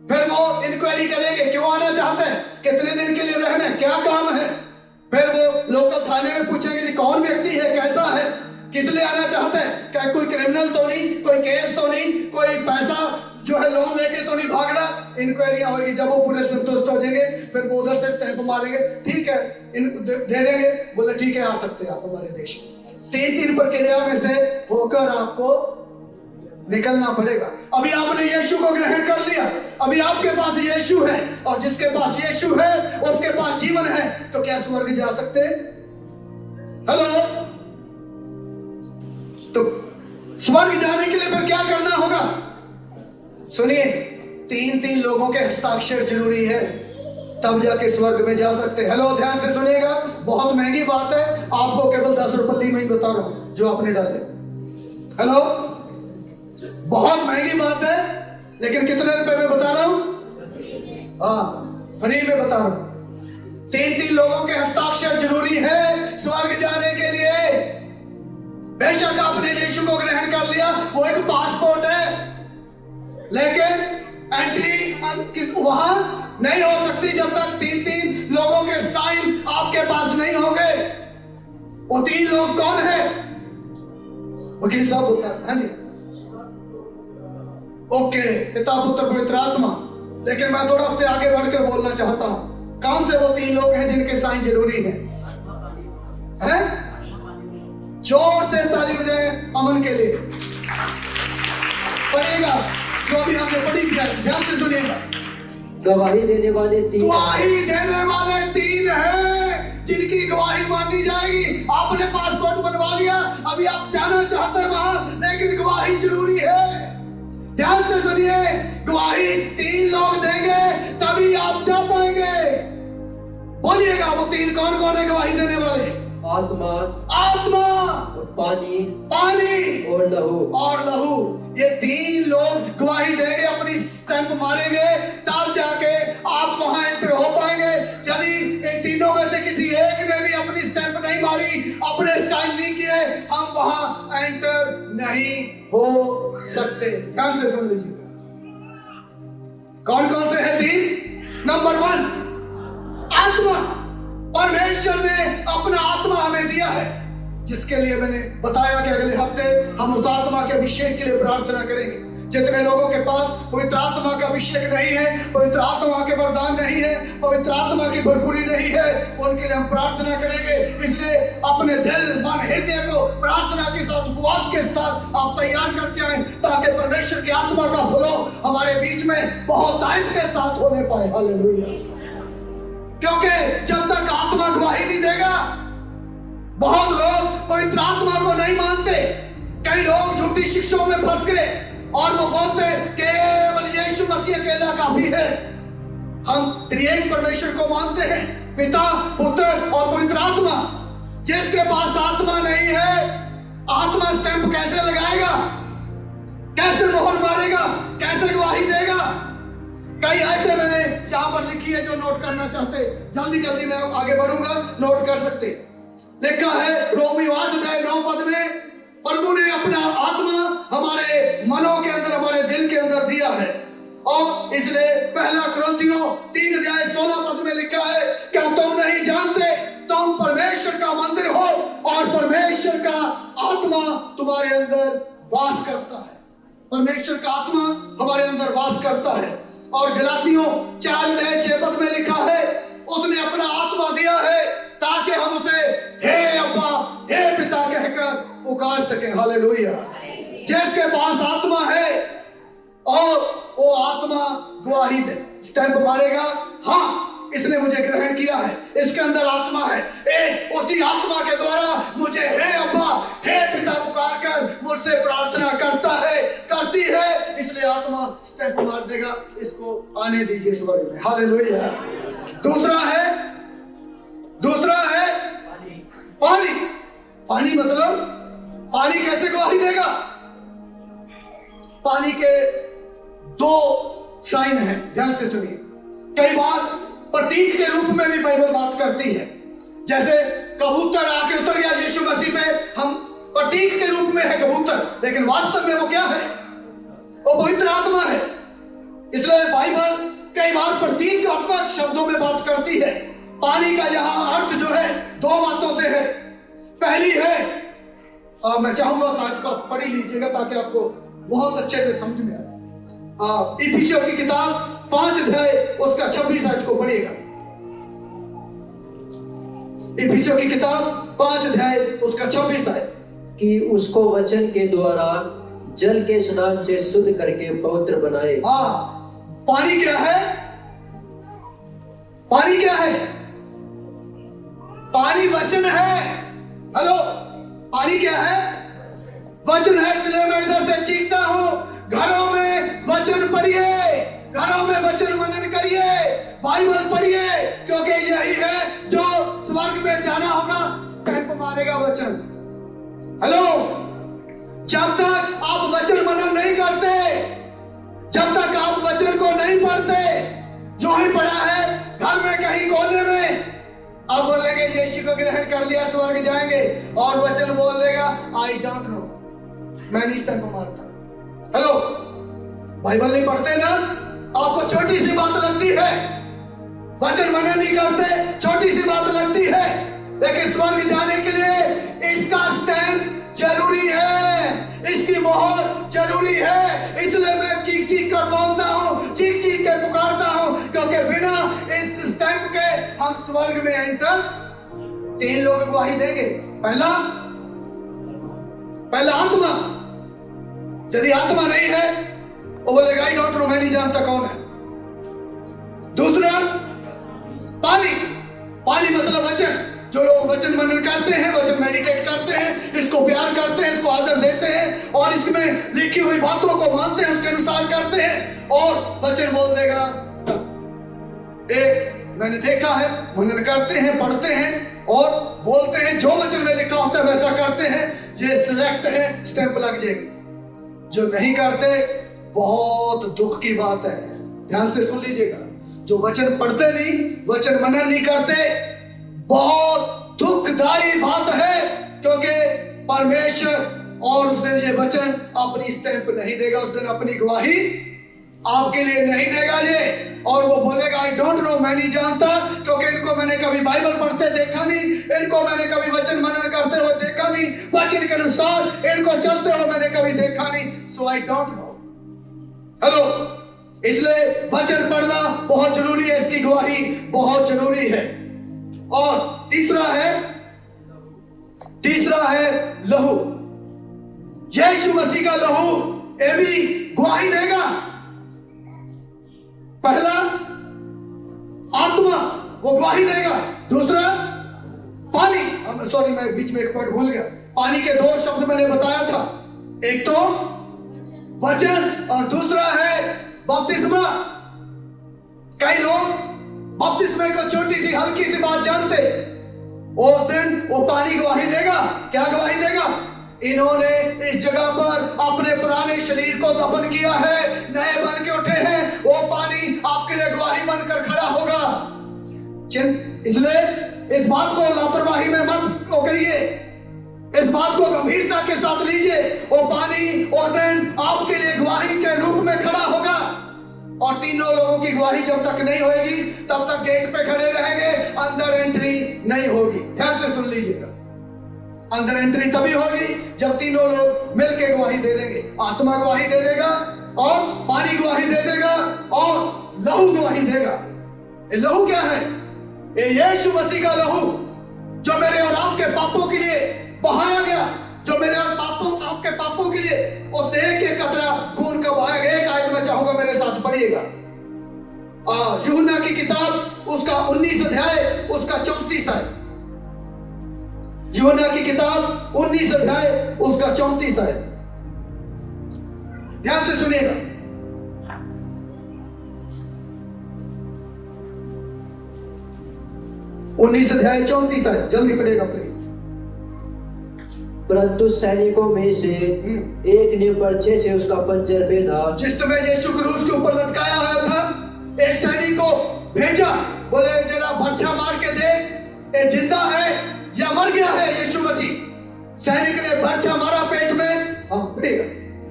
फिर वो इंक्वायरी करेंगे, क्यों आना चाहते हैं, कितने दिन के लिए रहना है, क्या काम है। फिर वो लोकल थाने में पूछेंगे कि कौन व्यक्ति है, कैसा है, किस लिए आना चाहता है, क्या कोई क्रिमिनल तो नहीं, कोई केस तो नहीं, कोई पैसा जो है लोन लेके तो नहीं भाग रहा। इंक्वायरी होगी, जब वो पूरे संतुष्ट हो जाएंगे फिर वो उधर से स्टैंप मारेंगे, ठीक है इनको दे देंगे, बोले ठीक है आ सकते हैं आप हमारे देश में। 3 प्रक्रिया में से होकर आपको निकलना पड़ेगा। अभी आपने यीशु को ग्रहण कर लिया, अभी आपके पास यीशु है, और जिसके पास यीशु है उसके पास जीवन है, तो क्या स्वर्ग जा सकते हैं? हेलो, तो स्वर्ग जाने के लिए फिर क्या करना होगा? सुनिए, 3 लोगों के हस्ताक्षर जरूरी है, तब जाके स्वर्ग में जा सकते हैं। हेलो, ध्यान से सुनिएगा, बहुत महंगी बात है, आपको केवल 10 रुपये में ही बता रहा हूं जो आपने डाले। हेलो, बहुत महंगी बात है, लेकिन कितने रुपए में बता रहा हूं? हाँ, फ्री में बता रहा हूं। 3 लोगों के हस्ताक्षर जरूरी है स्वर्ग जाने के लिए। बेशक आपने यीशु को ग्रहण कर लिया, वो एक पासपोर्ट है, लेकिन एंट्री वहां नहीं हो सकती जब तक 3 लोगों के साइन आपके पास नहीं होंगे। वो 3 लोग कौन है? वकील साहब होता है, हाँ जी, ओके, पिता पुत्र पवित्र आत्मा। लेकिन मैं थोड़ा उससे आगे बढ़कर बोलना चाहता हूं, कौन से वो 3 लोग हैं जिनके साइन जरूरी है? जोर से ताली बजाएं अमन के लिए। पढ़िएगा जो भी हमने पढ़ी किया, ध्यान से सुनिएगा। गवाही देने वाले 3 गवाही देने वाले 3 हैं जिनकी गवाही मानी जाएगी। आपने पासपोर्ट बनवा लिया, अभी आप जाना चाहते हैं वहां, लेकिन गवाही जरूरी है। ध्यान से सुनिए, गवाही 3 लोग देंगे तभी आप जा पाएंगे। बोलिएगा वो 3 कौन कौन है गवाही देने वाले? आत्मा, और पानी और लहू। ये 3 लोग गवाही देंगे, अपनी स्टैंप मारेंगे, तब जाके आप वहां एंटर हो पाएंगे। यदि इन तीनों में से किसी एक ने भी अपनी स्टैंप नहीं मारी, अपने साइन नहीं किए, हम वहां एंटर नहीं हो सकते। ध्यान से सुन लीजिए, कौन कौन से हैं 3? नंबर 1, आत्मा। परमेश्वर ने अपना आत्मा हमें दिया है, जिसके लिए मैंने बताया कि अगले हफ्ते हम उस आत्मा के अभिषेक के लिए प्रार्थना करेंगे। जितने लोगों के पास पवित्र आत्मा का अभिषेक नहीं है, पवित्र आत्मा के वरदान नहीं है, पवित्र आत्मा की भरपूरी नहीं है, उनके लिए हम प्रार्थना करेंगे। इसलिए अपने दिल, मन, हृदय को प्रार्थना के साथ, उपवास के साथ आप तैयार करके आए, ताकि परमेश्वर की आत्मा का फ्लो हमारे बीच में बहुत टाइम के साथ होने पाए। हालेलुया। क्योंकि जब तक आत्मा गवाही नहीं देगा, बहुत लोग पवित्र आत्मा को नहीं मानते। कई लोग झूठी शिक्षाओं में फंस गए और वो बोलते केवल यीशु मसीह अकेला काफी है। हम त्रिएक परमेश्वर को मानते हैं, पिता, पुत्र और पवित्र आत्मा। जिसके पास आत्मा नहीं है, आत्मा स्टैंप कैसे लगाएगा, कैसे मोहर मारेगा, कैसे गवाही देगा? कई आयतें मैंने जहां पर लिखी है, जो नोट करना चाहते जल्दी जल्दी मैं आगे बढ़ूंगा, नोट कर सकते। लिखा है रोमियो 8:9 पद में, प्रभु ने अपना आत्मा हमारे मनों के अंदर, हमारे दिल के अंदर दिया है। और इसलिए 1 कुरिन्थियों 3:16 पद में लिखा है, क्या तुम नहीं जानते तुम परमेश्वर का मंदिर हो और परमेश्वर का आत्मा तुम्हारे अंदर वास करता है। परमेश्वर का आत्मा हमारे अंदर वास करता है। और गलातियों 4:6 पद में लिखा है, उसने अपना आत्मा दिया है ताकि हम उसे हे अब्बा, हे पिता कहकर पुकार सके। हालेलुया। जिसके पास आत्मा है और वो आत्मा गवाही दे, स्टैंप मारेगा, हाँ इसने मुझे ग्रहण किया है, इसके अंदर आत्मा है, उसी आत्मा के द्वारा मुझे हे अब्बा, हे पिता पुकार कर मुझसे प्रार्थना करता है, करती है, इसलिए आत्मा स्टैंप मार देगा। इसको आने दीजिए स्वर्ग में। हालेलुया। दूसरा है पानी। पानी मतलब पानी कैसे गवाही देगा? पानी के 2 साइन हैं, ध्यान से सुनिए। कई बार प्रतीक के रूप में भी बाइबल बात करती है। जैसे कबूतर आके उतर गया यीशु मसीह पे, हम प्रतीक के रूप में है कबूतर, लेकिन वास्तव में वो क्या है? वो पवित्र आत्मा है। इसलिए बाइबल कई बार प्रतीकात्मक शब्दों में बात करती है। पानी का यहाँ अर्थ जो है दो बातों से है। पहली है, मैं चाहूंगा शायद को आप पढ़ी लीजिएगा ताकि आपको बहुत अच्छे से समझ में आए। इफिसियों की किताब 5 अध्याय उसका 26 आयत को पढ़िएगा। इफिसियों की किताब 5 अध्याय उसका 26 आयत। कि उसको वचन के द्वारा जल के स्नान से शुद्ध करके पवित्र बनाए। पानी क्या है? पानी क्या है? पानी वचन है। हेलो, पानी क्या है? वचन है। इसलिए मैं इधर से चीखता हूं, घरों में वचन पढ़िए, घरों में वचन मनन करिए, बाइबल पढ़िए, क्योंकि यही है जो स्वर्ग में जाना होगा, स्टैंप मारेगा वचन। हेलो, जब तक आप वचन मनन नहीं करते, जब तक आप वचन को नहीं पढ़ते, जो ही पढ़ा है घर में कहीं कोने में, अब बोलेंगे यीशु को ग्रहण कर लिया स्वर्ग जाएंगे, और वचन बोल देगा आई डोंट नो, मैं नहीं स्टैंप मारता। हेलो, बाइबल नहीं पढ़ते ना, आपको छोटी सी बात लगती है, वचन मनन नहीं करते, छोटी सी बात लगती है, लेकिन स्वर्ग जाने के लिए इसका स्टैंप जरूरी है, इसकी मोहर जरूरी है। इसलिए मैं चीख चीख कर बोलता हूं, चीख चीख कर पुकारता हूं, क्योंकि बिना इस स्टैंप के हम स्वर्ग में एंटर 3 लोग गवाही देंगे। पहला आत्मा, यदि आत्मा नहीं है वो बोलेगा आई डोंट नो, मैं नहीं जानता कौन है। दूसरा पानी, पानी मतलब वचन। जो लोग वचन मनन करते हैं, वचन मेडिटेट करते हैं, इसको प्यार करते हैं, इसको आदर देते हैं, और इसमें लिखी हुई बातों को मानते हैं, उसके अनुसार करते हैं, और वचन बोल देगा। एक मैंने देखा है, मनन करते हैं, पढ़ते हैं और बोलते हैं, जो वचन में लिखा होता है वैसा करते हैं, ये सिलेक्ट है, स्टैंप लग जाएगी। जो नहीं करते, बहुत दुख की बात है, ध्यान से सुन लीजिएगा। जो वचन पढ़ते नहीं, वचन मनन नहीं करते, बहुत दुखदाई बात है, क्योंकि परमेश्वर और उस दिन ये वचन अपनी स्टैंप नहीं देगा, उस दिन अपनी गवाही आपके लिए नहीं देगा ये, और वो बोलेगा आई डोंट नो, मैं नहीं जानता, क्योंकि इनको मैंने कभी बाइबल पढ़ते देखा नहीं, इनको मैंने कभी वचन मनन करते हुए देखा नहीं, वचन के अनुसार इनको चलते हुए मैंने कभी देखा नहीं, सो आई डोंट नो। हेलो, इसलिए वचन पढ़ना बहुत जरूरी है, इसकी गवाही बहुत जरूरी है। और तीसरा है लहू। यीशु मसीह का लहू ये भी गवाही देगा। पहला आत्मा, वो गवाही देगा। दूसरा पानी, सॉरी मैं बीच में एक पॉइंट भूल गया। पानी के 2 शब्द मैंने बताया था, एक तो वचन और दूसरा है बपतिस्मा। कई लोग बपतिस्मे को छोटी सी हल्की सी बात जानते, उस दिन वो पानी गवाही देगा। क्या गवाही देगा? इन्होंने इस जगह पर अपने पुराने शरीर को दफन किया है, नए बन के उठे हैं, वो पानी आपके लिए गवाही बनकर खड़ा होगा। इसलिए इस बात को लापरवाही में मत करिए, इस बात को गंभीरता के साथ लीजिए। वो पानी उस दिन आपके लिए गवाही के रूप में खड़ा होगा, और तीनों लोगों की गवाही जब तक नहीं होगी तब तक गेट पे खड़े रहेंगे, अंदर एंट्री नहीं होगी। ध्यान से सुन लीजिएगा, अंदर एंट्री तभी होगी जब तीनों लोग मिलकर गवाही दे देंगे। आत्मा गवाही दे देगा, और पानी गवाही दे देगा, और लहू गवाही देगा। ये लहू क्या है? ये यीशु मसीह का लहू, जो मेरे और आपके पापों के लिए बहाया गया, जो मेरे और आपके पापों के लिए उसने एक कतरा खून का बहाया गया। एक आयत में चाहूंगा मेरे साथ पढ़िएगा, यूहन्ना की किताब उसका 19 अध्याय उसका 34 आयत। यूहन्ना की किताब 19 अध्याय उसका 34 आयत, ध्यान से सुनिएगा। उन्नीस अध्याय 34 आयत, जल्दी पढ़ेगा प्लीज। परंतु सैनिकों में से एक ने पर्चे से उसका पंजर बेधा। जिस समय यीशु क्रूस के ऊपर लटकाया हुआ था, एक सैनिक को भेजा, बोले जरा पर्चा मार के देख, ये जिंदा है या मर गया है यीशु मसीह। सैनिक ने पर्चा मारा पेट में, पड़ेगा,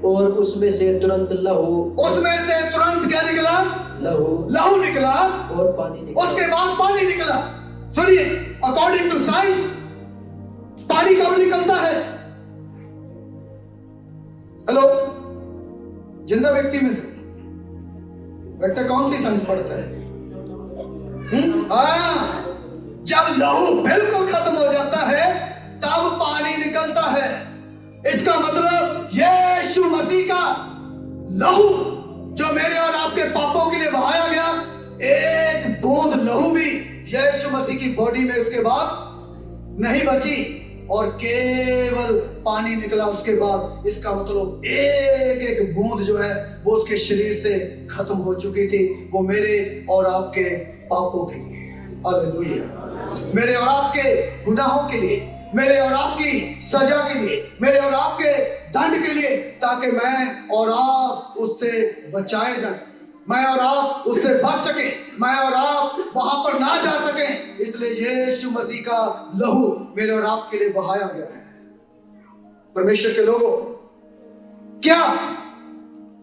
और उसमें से तुरंत लहू, उसमें से तुरंत क्या निकला? लहू निकला, और पानी निकला। उसके बाद पानी निकला। सुनिए, अकॉर्डिंग टू साइंस पानी कब निकलता है? हेलो, जिंदा व्यक्ति में से बेटा कौन सी साइंस पढ़ता है? जब लहू बिल्कुल खत्म हो जाता है तब पानी निकलता है। इसका मतलब यीशु मसीह का लहू जो मेरे और आपके पापों के लिए बहाया गया, एक बूंद लहू भी यीशु मसीह की बॉडी में उसके बाद नहीं बची और केवल पानी निकला उसके बाद। इसका मतलब एक एक बूंद जो है वो उसके शरीर से खत्म हो चुकी थी। वो मेरे और आपके पापों के लिए, हालेलुया, मेरे और आपके गुनाहों के लिए, मेरे और आपकी सजा के लिए, मेरे और आपके दंड के लिए, ताकि मैं और आप उससे बचाए जाएं, मैं और आप उससे बच सके, मैं और आप वहां पर ना जा सके। इसलिए यीशु मसीह का लहू मेरे और आपके लिए बहाया गया है। परमेश्वर के लोगों, क्या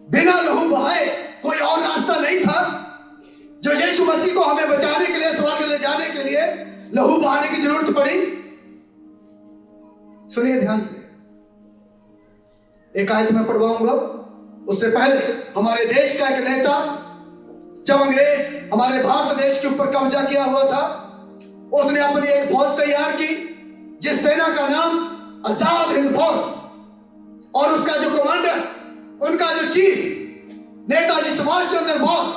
बिना लहू बहाए कोई और रास्ता नहीं था? जो यीशु मसीह को हमें बचाने के लिए, स्वर्ग ले जाने के लिए लहू बहाने की जरूरत पड़ी? सुनिए ध्यान से, एक आयत में पढ़वाऊंगा। उससे पहले हमारे देश का एक नेता, जब अंग्रेज हमारे भारत देश के ऊपर कब्जा किया हुआ था, उसने अपनी एक फौज तैयार की जिस सेना का नाम आजाद हिंद फौज, और उसका जो कमांडर, उनका जो चीफ नेताजी सुभाष चंद्र बोस,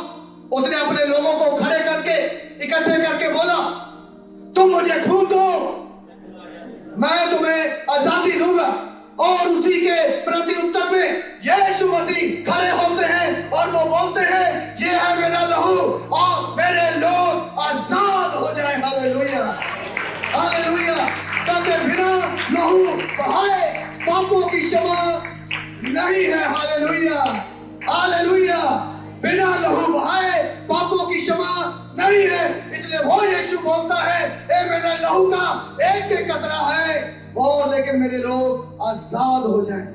उसने अपने लोगों को खड़े करके, इकट्ठे करके बोला, तुम मुझे खून दो, मैं तुम्हें आजादी दूंगा। और उसी के प्रति उत्तर में यीशु मसीह खड़े होते हैं और वो बोलते हैं, ये है मेरा लहू और मेरे लोग आजाद हो जाए। Hallelujah, hallelujah. ताकि बिना लहू बहाए पापों की क्षमा नहीं है। Hallelujah, hallelujah. बिना लहू बहाए पापों की क्षमा नहीं है। इसलिए वो यीशु बोलता है, ए मेरा लहू का एक एक कतरा है और लेकिन मेरे लोग आजाद हो जाएं,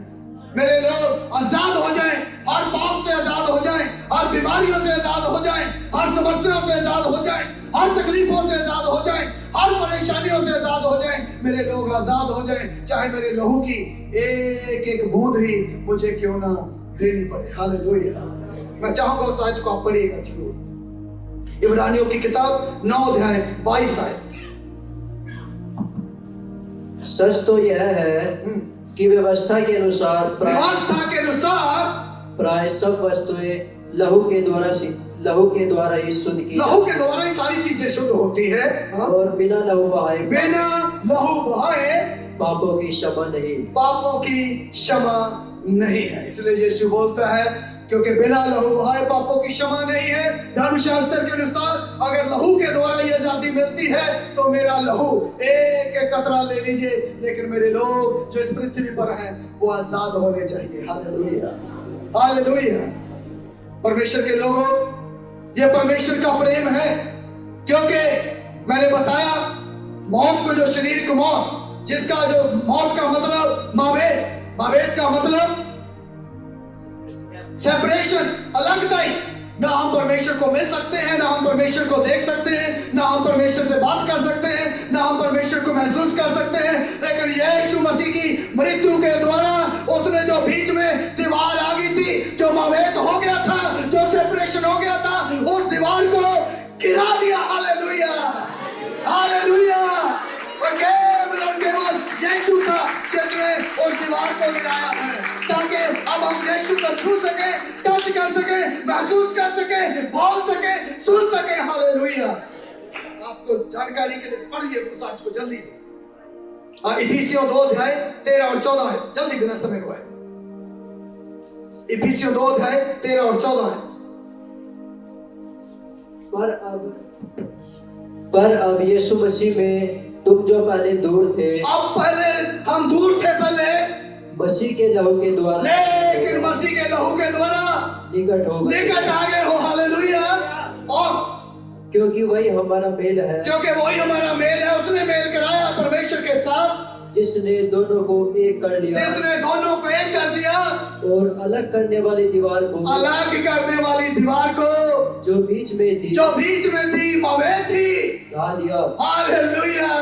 मेरे लोग आजाद हो जाएं, हर पाप से आजाद हो जाएं, हर बीमारियों से आजाद हो जाएं, हर समस्याओं से आजाद हो जाएं, हर तकलीफों से आजाद हो जाएं, हर परेशानियों से आजाद हो जाएं। मेरे लोग आजाद हो जाएं, चाहे मेरे लहू की एक एक बूंद ही मुझे क्यों ना देनी पड़े। हालेलुया। मैं चाहूंगा उस आयत को आप पढ़िएगा जरूर। इब्रानियों की किताब 9 अध्याय 22 आयत। सच तो यह है कि व्यवस्था के अनुसार प्राय सब वस्तुएं लहू के द्वारा ही शुद्ध की, लहू के द्वारा ही सारी चीजें शुद्ध होती है। और बिना लहू बहाए पापों की क्षमा नहीं है। इसलिए यीशु बोलता है, क्योंकि बिना लहू बहाए पापों की क्षमा नहीं है। धर्मशास्त्र के अनुसार अगर लहू के द्वारा ये आजादी मिलती है तो मेरा लहू एक एक कतरा ले लीजिए, लेकिन मेरे लोग जो इस पृथ्वी पर हैं वो आजाद होने चाहिए। Hallelujah, hallelujah. परमेश्वर के लोगों, ये परमेश्वर का प्रेम है, क्योंकि मैंने बताया मौत को, जो शारीरिक मौत, जिसका जो मौत का मतलब मावेद का मतलब सेपरेशन, अलगताई। ना हम परमेश्वर को मिल सकते हैं, ना हम परमेश्वर को देख सकते हैं, ना हम परमेश्वर से बात कर सकते हैं, ना हम परमेश्वर को महसूस कर सकते हैं। लेकिन यीशु मसीह की मृत्यु के द्वारा उसने जो बीच में दीवार आ गई थी, जो मावेद हो गया था, जो सेपरेशन हो गया था, उस दीवार को गिरा दिया। Hallelujah, hallelujah. और केवल यीशु था जिसने उस दीवार को गिराया है, ताकि अब हम यीशु को छू सके, टच कर सके, महसूस कर सके, बोल सके, सुन सके। हालेलुया। आपको जानकारी के लिए पढ़िए उस आयत को जल्दी से। इफिसियों 2 अध्याय 13 और 14 है, जल्दी बिना समय गवाए। इफिसियों 2 अध्याय 13 और 14 है। पर अब यीशु मसीह में तुम जो पहले दूर थे, अब पहले हम दूर थे, पहले मसीह के लहू के द्वारा, लेकिन मसीह के लहू के द्वारा निकट आ गए हो। हालेलुया। और क्योंकि वही हमारा मेल है, उसने मेल कराया परमेश्वर के साथ, जिसने दोनों को एक कर दिया, और अलग करने वाली दीवार को जो बीच में थी, मावेद थी, ढा दिया। Hallelujah,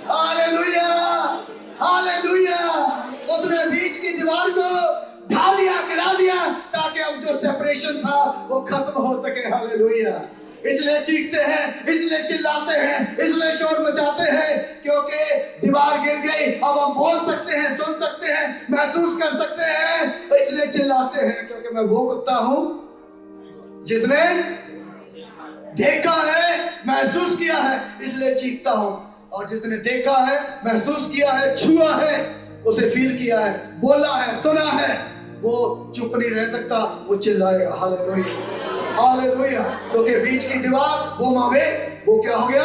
hallelujah, hallelujah. उसने बीच की दीवार को ढा दिया, गिरा दिया, ताकि अब जो सेपरेशन था वो खत्म हो सके। हालेलुया। इसलिए चीखते हैं, इसलिए चिल्लाते हैं, इसलिए शोर मचाते हैं, क्योंकि दीवार गिर गई। अब हम बोल सकते हैं, सुन सकते हैं, महसूस कर सकते हैं, इसलिए चिल्लाते हैं, क्योंकि मैं वो कुत्ता हूं जिसने देखा है, महसूस किया है, इसलिए चीखता हूं। और जिसने देखा है, महसूस किया है, छुआ है, उसे फील किया है, बोला है, सुना है, वो चुप नहीं रह सकता, वो चिल्लाएगा। Hallelujah, hallelujah. क्योंकि बीच की दीवार वो मावे, वो क्या हो गया?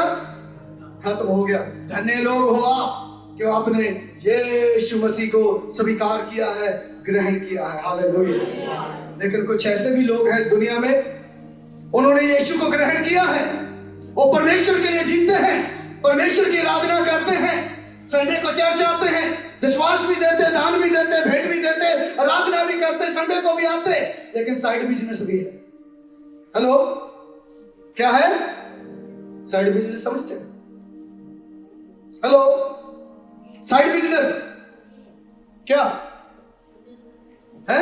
खत्म हो गया। धन्य लोग हो आप कि आपने यीशु मसीह को स्वीकार किया है, ग्रहण किया है। हालेलुया। लेकिन कुछ ऐसे भी लोग हैं इस दुनिया में, उन्होंने यीशु को ग्रहण किया है, वो परमेश्वर के लिए जीते हैं, परमेश्वर की आराधना करते हैं, संडे को चर्च आते हैं, विश्वास भी देते, दान भी देते, भेंट भी देते, आराधना भी करते, संडे को भी आते, लेकिन साइड बिजनेस भी है। हेलो, क्या है साइड बिजनेस? समझते हैं? हेलो, साइड बिजनेस क्या है?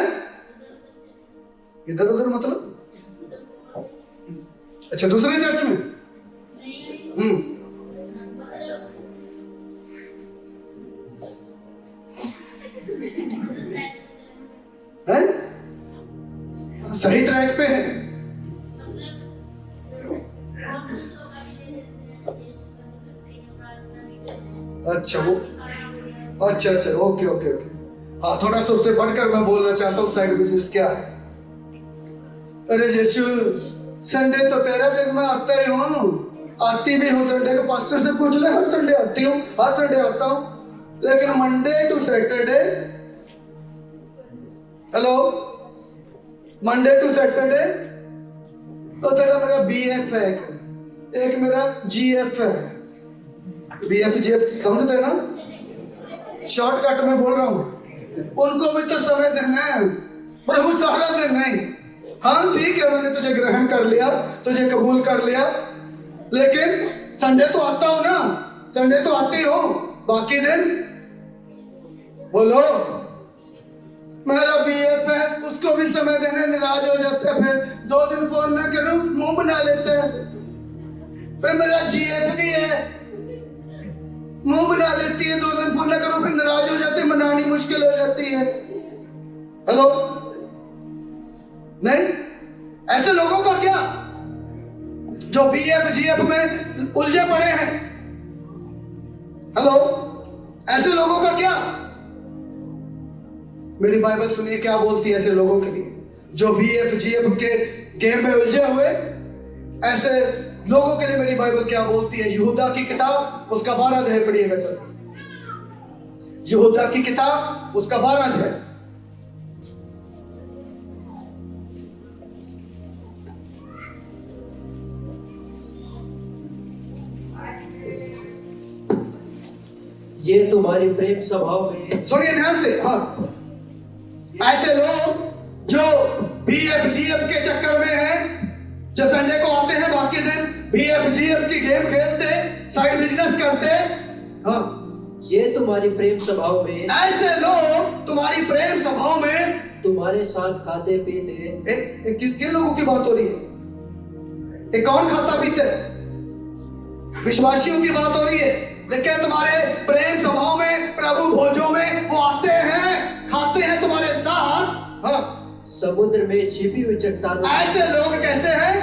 इधर उधर मतलब? अच्छा, दूसरे चर्च में? है? सही ट्रैक पे है। अच्छा, वो अच्छा, ओके ओके ओके। हाँ, थोड़ा सा उससे बढ़कर मैं बोलना चाहता हूँ, साइड बिजनेस क्या है। अरे यीशु, संडे तो तेरा दिन मैं आता ही हूँ, आती भी हूँ संडे को, पास्टर से पूछ ले, हर संडे आती हूँ, हर संडे आता हूँ, लेकिन Monday to Saturday, hello, Monday to Saturday तो तेरा मेरा BF है, एक मेरा GF है। BF GF समझते ना? शॉर्टकट में बोल रहा हूँ। उनको भी तो समय देना है, प्रभु सारा दिन नहीं। हाँ ठीक है, मैंने तुझे ग्रहण कर लिया, तुझे कबूल कर लिया, लेकिन संडे तो आता हो ना, संडे तो आती हो, बाकी दिन बोलो मेरा BF है, उसको भी समय देने नाराज हो जाते हैं, फिर 2 दिन फोन ना करूं मुंह बना लेते हैं। फिर मेरा GF भी है, मुंह बना लेती है, 2 दिन फोन ना करो, फिर नाराज हो जाती है, मनानी मुश्किल हो जाती है। हेलो, नहीं, ऐसे लोगों का क्या जो BF GF में उलझे पड़े हैं? हेलो, ऐसे लोगों का क्या? मेरी बाइबल सुनिए क्या बोलती है ऐसे लोगों के लिए, जो BF GF के गेम में उलझे हुए, ऐसे लोगों के लिए मेरी बाइबल क्या बोलती है। यहूदा की किताब उसका 12 अध्याय पढ़िएगा जल्दी से। यहूदा की किताब उसका 12 अध्याय। ये तुम्हारी प्रेम स्वभाव में, सुनिए ध्यान से। हाँ, ऐसे लोग जो BF GF के चक्कर में हैं, जो संडे को आते हैं, बाकी दिन BF GF की गेम खेलते, साइड बिजनेस करते। हाँ, ये तुम्हारी प्रेम स्वभाव में, ऐसे लोग तुम्हारी प्रेम स्वभाव में तुम्हारे साथ खाते पीते। किन लोगों की बात हो रही है? ये कौन खाता पीते? विश्वासियों की बात हो रही है। देखिए, तुम्हारे प्रेम स्वभाव में, प्रभु भोजों में वो आते हैं, खाते हैं तुम्हारे साथ। हाँ, समुद्र में छिपी हुई चट्टानों, ऐसे लोग कैसे हैं?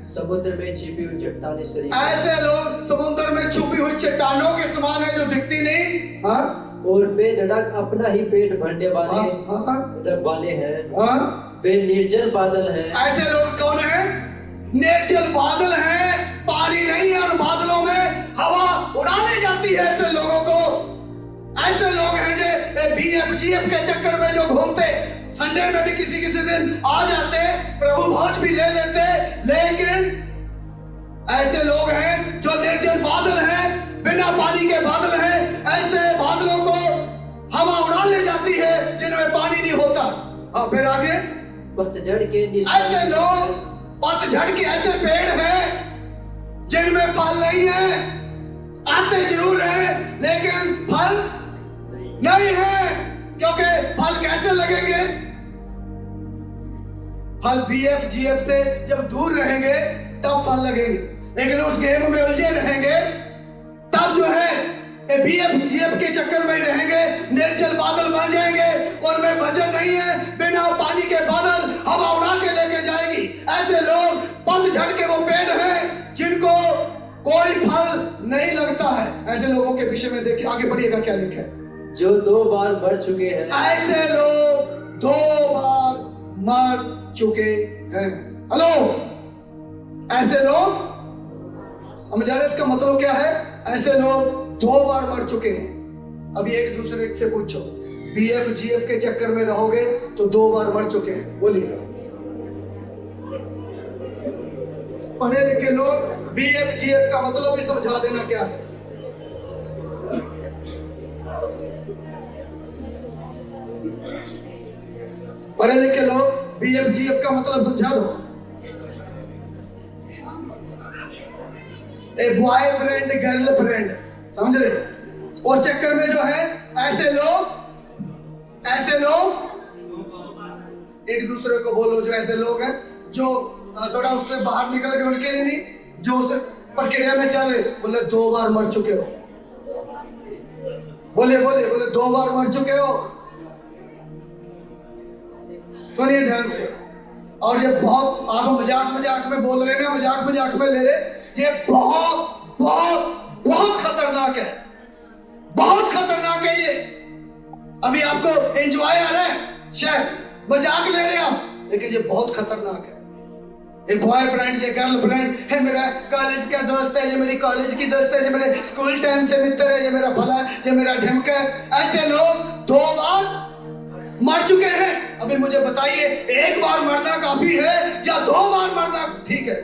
समुद्र में छिपी हुई चट्टानें सरी, ऐसे लोग समुद्र में छुपी हुई चट्टानों के समान है, जो दिखती नहीं। हाँ, और बेधड़क अपना ही पेट भरने वाले रखवाले हैं। हाँ, वे निर्जल बादल हैं। ऐसे लोग कौन है? निर्जल बादल हैं, पानी नहीं है और बादलों में हवा उड़ा ले जाती है ऐसे लोगों को। ऐसे लोग हैं जो BF GF के चक्कर में जो घूमते, संडे में भी किसी किसी दिन आ जाते, प्रभु भोज भी ले लेते, लेकिन ऐसे लोग हैं जो निर्जल बादल हैं, बिना पानी के बादल हैं। ऐसे बादलों को हवा उड़ा ले जाती है जिनमें पानी नहीं होता। हाँ, फिर आगे पतझड़ के ऐसे लोग, पतझड़ के ऐसे पेड़ हैं जिनमें फल नहीं है, आते जरूर है लेकिन फल नहीं है। क्योंकि फल कैसे लगेंगे? फल बीएफ जीएफ से जब दूर रहेंगे तब फल लगेंगे, लेकिन उस गेम में उलझे रहेंगे तब जो है बीएफ जीएफ के चक्कर में ही रहेंगे, निर्जल बादल बन जाएंगे, उनमें वजन नहीं है, बिना पानी के बादल हवा उड़ा के लेके जाएगी। ऐसे लोग पतझड़ के वो पेड़ हैं जिनको कोई फल नहीं लगता है। ऐसे लोगों के विषय में देखिए, आगे बढ़िएगा क्या लिखा है, जो 2 बार मर चुके हैं। ऐसे लोग 2 बार मर चुके हैं। हेलो, ऐसे लोग समझ रहे, इसका मतलब क्या है? ऐसे लोग 2 बार मर चुके हैं। अभी एक दूसरे से पूछो, बीएफ जीएफ के चक्कर में रहोगे तो 2 बार मर चुके हैं। बोलिए, पढ़े लिखे लोग बीएफ जीएफ का मतलब भी समझा देना क्या है। पढ़े लिखे लोग बीएफ जीएफ का मतलब समझा दो। ए बॉयफ्रेंड गर्लफ्रेंड, समझ रहे? और चक्कर में जो है ऐसे लोग एक दूसरे को बोलो, जो ऐसे लोग हैं जो थोड़ा उससे बाहर निकल गए, उनके लिए नहीं, जो उस प्रक्रिया में चल रहे, बोले 2 बार मर चुके हो। बोले 2 बार मर चुके हो। सुनिए ध्यान से। और ये बहुत, आप मजाक में बोल रहे ना, मजाक में ले रहे, ये बहुत खतरनाक है, बहुत खतरनाक है ये। अभी आपको एंजॉय आ रहा है, शायद मजाक ले रहे हैं आप, लेकिन ये बहुत खतरनाक है। ये बॉयफ्रेंड, ये गर्लफ्रेंड है, मेरा कॉलेज का दोस्त है, ये मेरी कॉलेज की दोस्त है, ये मेरे स्कूल टाइम से मित्र है, ये मेरा भला है, ये मेरा ढिमका है। ऐसे लोग 2 बार मर चुके हैं। अभी मुझे बताइए, 1 बार मरना काफी है या 2 बार मरना ठीक है?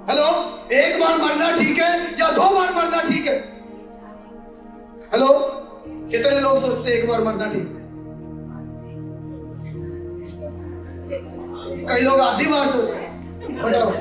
हेलो, 1 बार मरना ठीक है या 2 बार मरना ठीक है? हेलो, कितने लोग सोचते 1 बार मरना ठीक है? कई लोग आधी बार सोच रहे हैं। बताओ,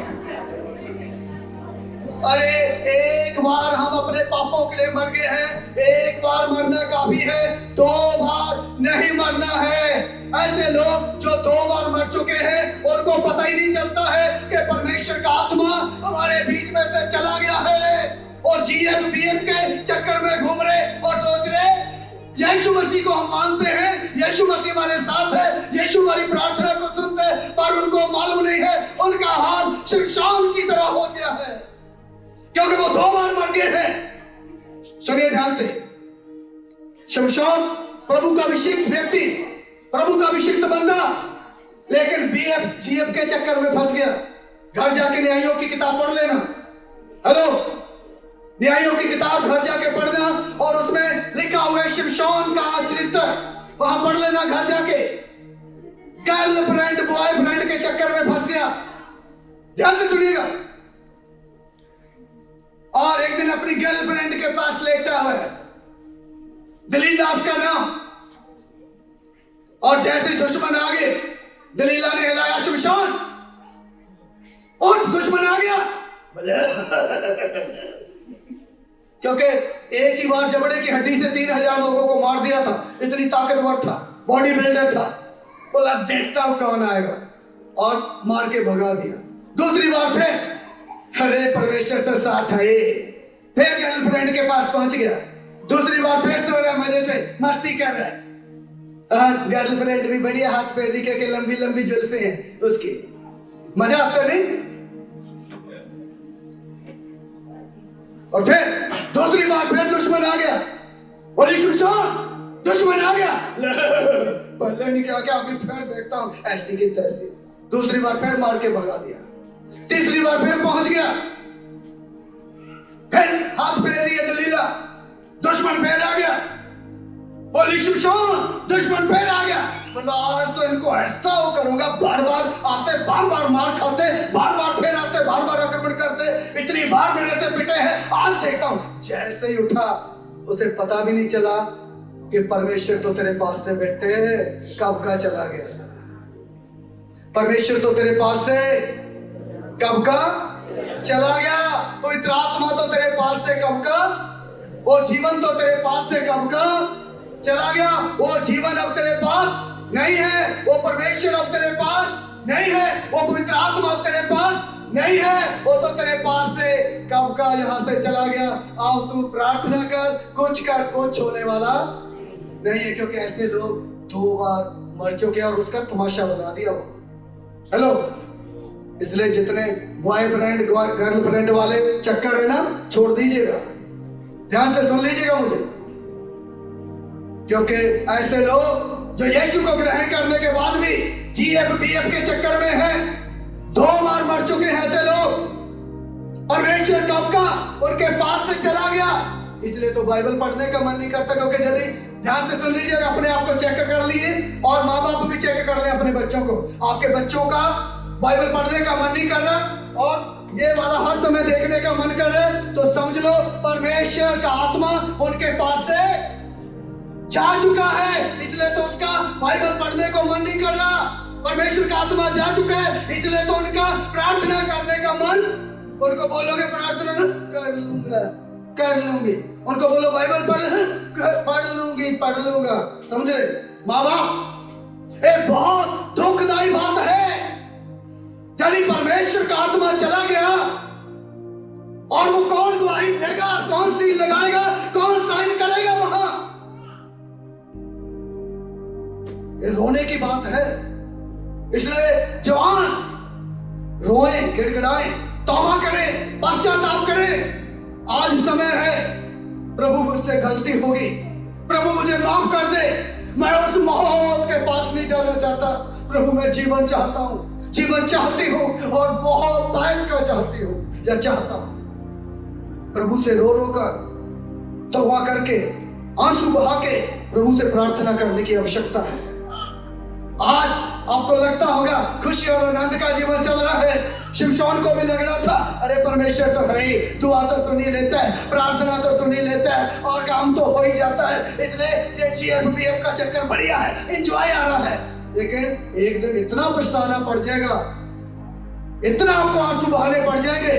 अरे 1 बार हम अपने पापों के लिए मर गए हैं, 1 बार मरना काफी है, 2 बार नहीं मरना है। ऐसे लोग जो 2 बार मर चुके हैं, उनको पता ही नहीं चलता है कि परमेश्वर का आत्मा हमारे बीच में से चला गया है, और जीएफ बीएफ के चक्कर में घूम रहे और सोच रहे यीशु मसीह को हम मानते हैं, यीशु मसीह हमारे साथ है, यीशु हमारी प्रार्थना को सुनते हैं, पर उनको मालूम नहीं है उनका हाल शमशान की तरह हो गया है, क्योंकि वो 2 बार मर गए हैं। सुनिए ध्यान से, शमशान प्रभु का अभिषिक्त व्यक्ति, प्रभु का अभिषिक्त बंदा, लेकिन बीएफ जीएफ के चक्कर में फंस गया। घर जाके न्यायों की किताब पढ़ लेना। हेलो, न्यायों की किताब घर जाके पढ़ना, और उसमें लिखा हुआ है शमशान का चरित्र, वहां पढ़ लेना घर जाके। गर्लफ्रेंड बॉयफ्रेंड के चक्कर में फंस गया। ध्यान से सुनिएगा। और एक दिन अपनी गर्लफ्रेंड के पास लेटा हुआ है, दलीला उसका नाम, और जैसे दुश्मन आ गए, दलीला ने हिलाया शमशान, और दुश्मन आ गया। क्योंकि एक ही बार जबड़े की हड्डी से 3000 लोगों को मार दिया था, इतनी ताकतवर था, बॉडी बिल्डर था। बोला देखता हूं कौन आएगा, और मार के भगा दिया। दूसरी बार फिर, अरे परमेश्वर तो साथ है, फिर गर्लफ्रेंड के पास पहुंच गया। दूसरी बार फिर सो रहा, मजे से मस्ती कर रहा है, और गर्लफ्रेंड भी बढ़िया हाथ पैर के लंबी लंबी जुल्फे हैं उसकी, मजा आता नहीं। और फिर दूसरी बार फिर दुश्मन आ गया, बोली शमशान, दुश्मन आ गया। पहले नहीं क्या अभी फिर देखता हूं, ऐसी की तैसी। दूसरी बार फिर मार के भगा दिया। तीसरी बार फिर पहुंच गया, फिर हाथ फेर दिए दलीला, दुश्मन फिर आ गया। बोली शमशान, दुश्मन फिर आ गया। बोला आज तो इनको ऐसा वो करूंगा, बार बार आते, बार बार मार खाते, बार बार फिर आते, बार बार आक्रमण करते, इतनी बार मेरे से पिटे हैं, आज देखता हूं। जैसे ही उठा, उसे पता भी नहीं चला कि परमेश्वर तो तेरे पास से बेटे कब का चला गया। परमेश्वर तो तेरे पास से कब का चला गया। पवित्र आत्मा तो तेरे पास से कब का, वो जीवन तो तेरे पास से कब का चला गया। वो जीवन अब तेरे पास नहीं है, वो परमेश्वर अब तेरे पास नहीं है, वो पवित्र आत्मा अब तेरे पास नहीं है, वो तो तेरे पास से कब का यहाँ से चला गया। आओ तू प्रार्थना कर, कुछ होने वाला नहीं है, क्योंकि ऐसे लोग 2 बार मर चुके और उसका तमाशा बना दिया वो। हेलो, इसलिए जितने बॉयफ्रेंड गर्लफ्रेंड वाले चक्कर है ना, छोड़ दीजिएगा। ध्यान से सुन लीजिएगा मुझे, क्योंकि ऐसे लोग जो यीशु को ग्रहण करने के बाद भी GFBF के चक्कर में है, 2 बार मर चुके हैं ऐसे लोग। परमेश्वर कब का उनके पास से चला गया। इसलिए तो बाइबल पढ़ने का मन नहीं करता, क्योंकि यदि ध्यान से सुन लीजिएगा, अपने आप को चेक कर लिए और माँ बाप भी चेक कर ले अपने बच्चों को। आपके बच्चों का बाइबल पढ़ने का मन नहीं कर रहा और ये वाला हर समय देखने का मन कर रहा है, तो समझ लो परमेश्वर का आत्मा उनके पास से जा चुका है। इसलिए तो उसका बाइबल पढ़ने को मन नहीं कर रहा। परमेश्वर का आत्मा जा चुका है, इसलिए तो उनका प्रार्थना करने का मन। उनको बोलोगे प्रार्थना कर लूंगी, उनको बोलो बाइबल पढ़ लूंगा। समझ रहे माँ बाप, एक बहुत दुखदाई बात है यदि परमेश्वर का आत्मा चला गया और वो कौन गवाही देगा, कौन सील लगाएगा, कौन साइन करेगा वहां। ये रोने की बात है। इसलिए जवान रोए, गिड़गिड़ाए, तौबा करें, पश्चाताप करें। आज समय है, प्रभु मुझसे गलती होगी, प्रभु मुझे माफ कर दे, मैं उस मौत के पास नहीं जाना चाहता। प्रभु मैं जीवन चाहता हूं, जीवन चाहती हूं और बहुत दायित्व का चाहती हूं या चाहता हूं। प्रभु से रो रो कर, तौबा करके, आंसू बहा के प्रभु से प्रार्थना करने की आवश्यकता है। आज आपको लगता होगा खुशी और आनंद का जीवन चल रहा है। शिमशोन को भी लग रहा था, अरे परमेश्वर तो है ही, दुआ तो सुन ही लेता है, प्रार्थना तो सुन ही लेता है और काम तो हो ही जाता है, इसलिए ये GFBF का चक्कर बढ़िया है, एंजॉय आ रहा है। लेकिन एक दिन इतना पछताना पड़ जाएगा, इतना आपको आंसू बहाने पड़ जाएंगे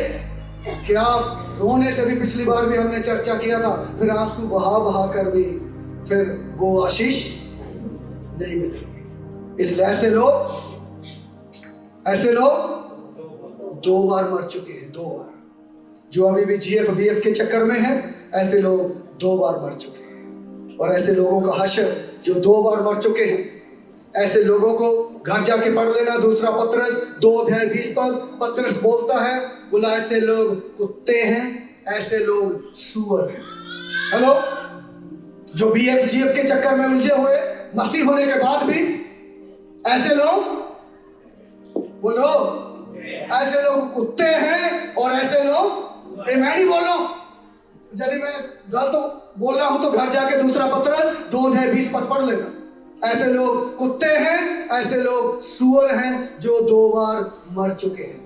कि आप रोने से भी, पिछली बार भी हमने चर्चा किया था, फिर आंसू बहा कर भी फिर वो आशीष नहीं मिलेगी। इसलिए ऐसे लोग 2 बार मर चुके हैं, 2 बार। जो अभी भी GFBF के चक्कर में है, ऐसे लोग 2 बार मर चुके हैं। और ऐसे लोगों का हश्र जो 2 बार मर चुके हैं, ऐसे लोगों को घर जाके पढ़ लेना। 2 पत्रस 2:20 पत्रस बोलता है, बोला ऐसे लोग कुत्ते हैं, ऐसे लोग सूअर हैं। हेलो, जो GF के चक्कर में उलझे हुए, मसीह होने के बाद भी ऐसे लोग, बोलो, ऐसे लोग कुत्ते हैं और ऐसे लोग, मैं नहीं बोल रहा हूं, यदि मैं गलत बोल रहा हूं तो घर जाके 2 पत्रस 2:20 पढ़ लेना। ऐसे लोग कुत्ते हैं, ऐसे लोग सूअर हैं जो 2 बार मर चुके हैं।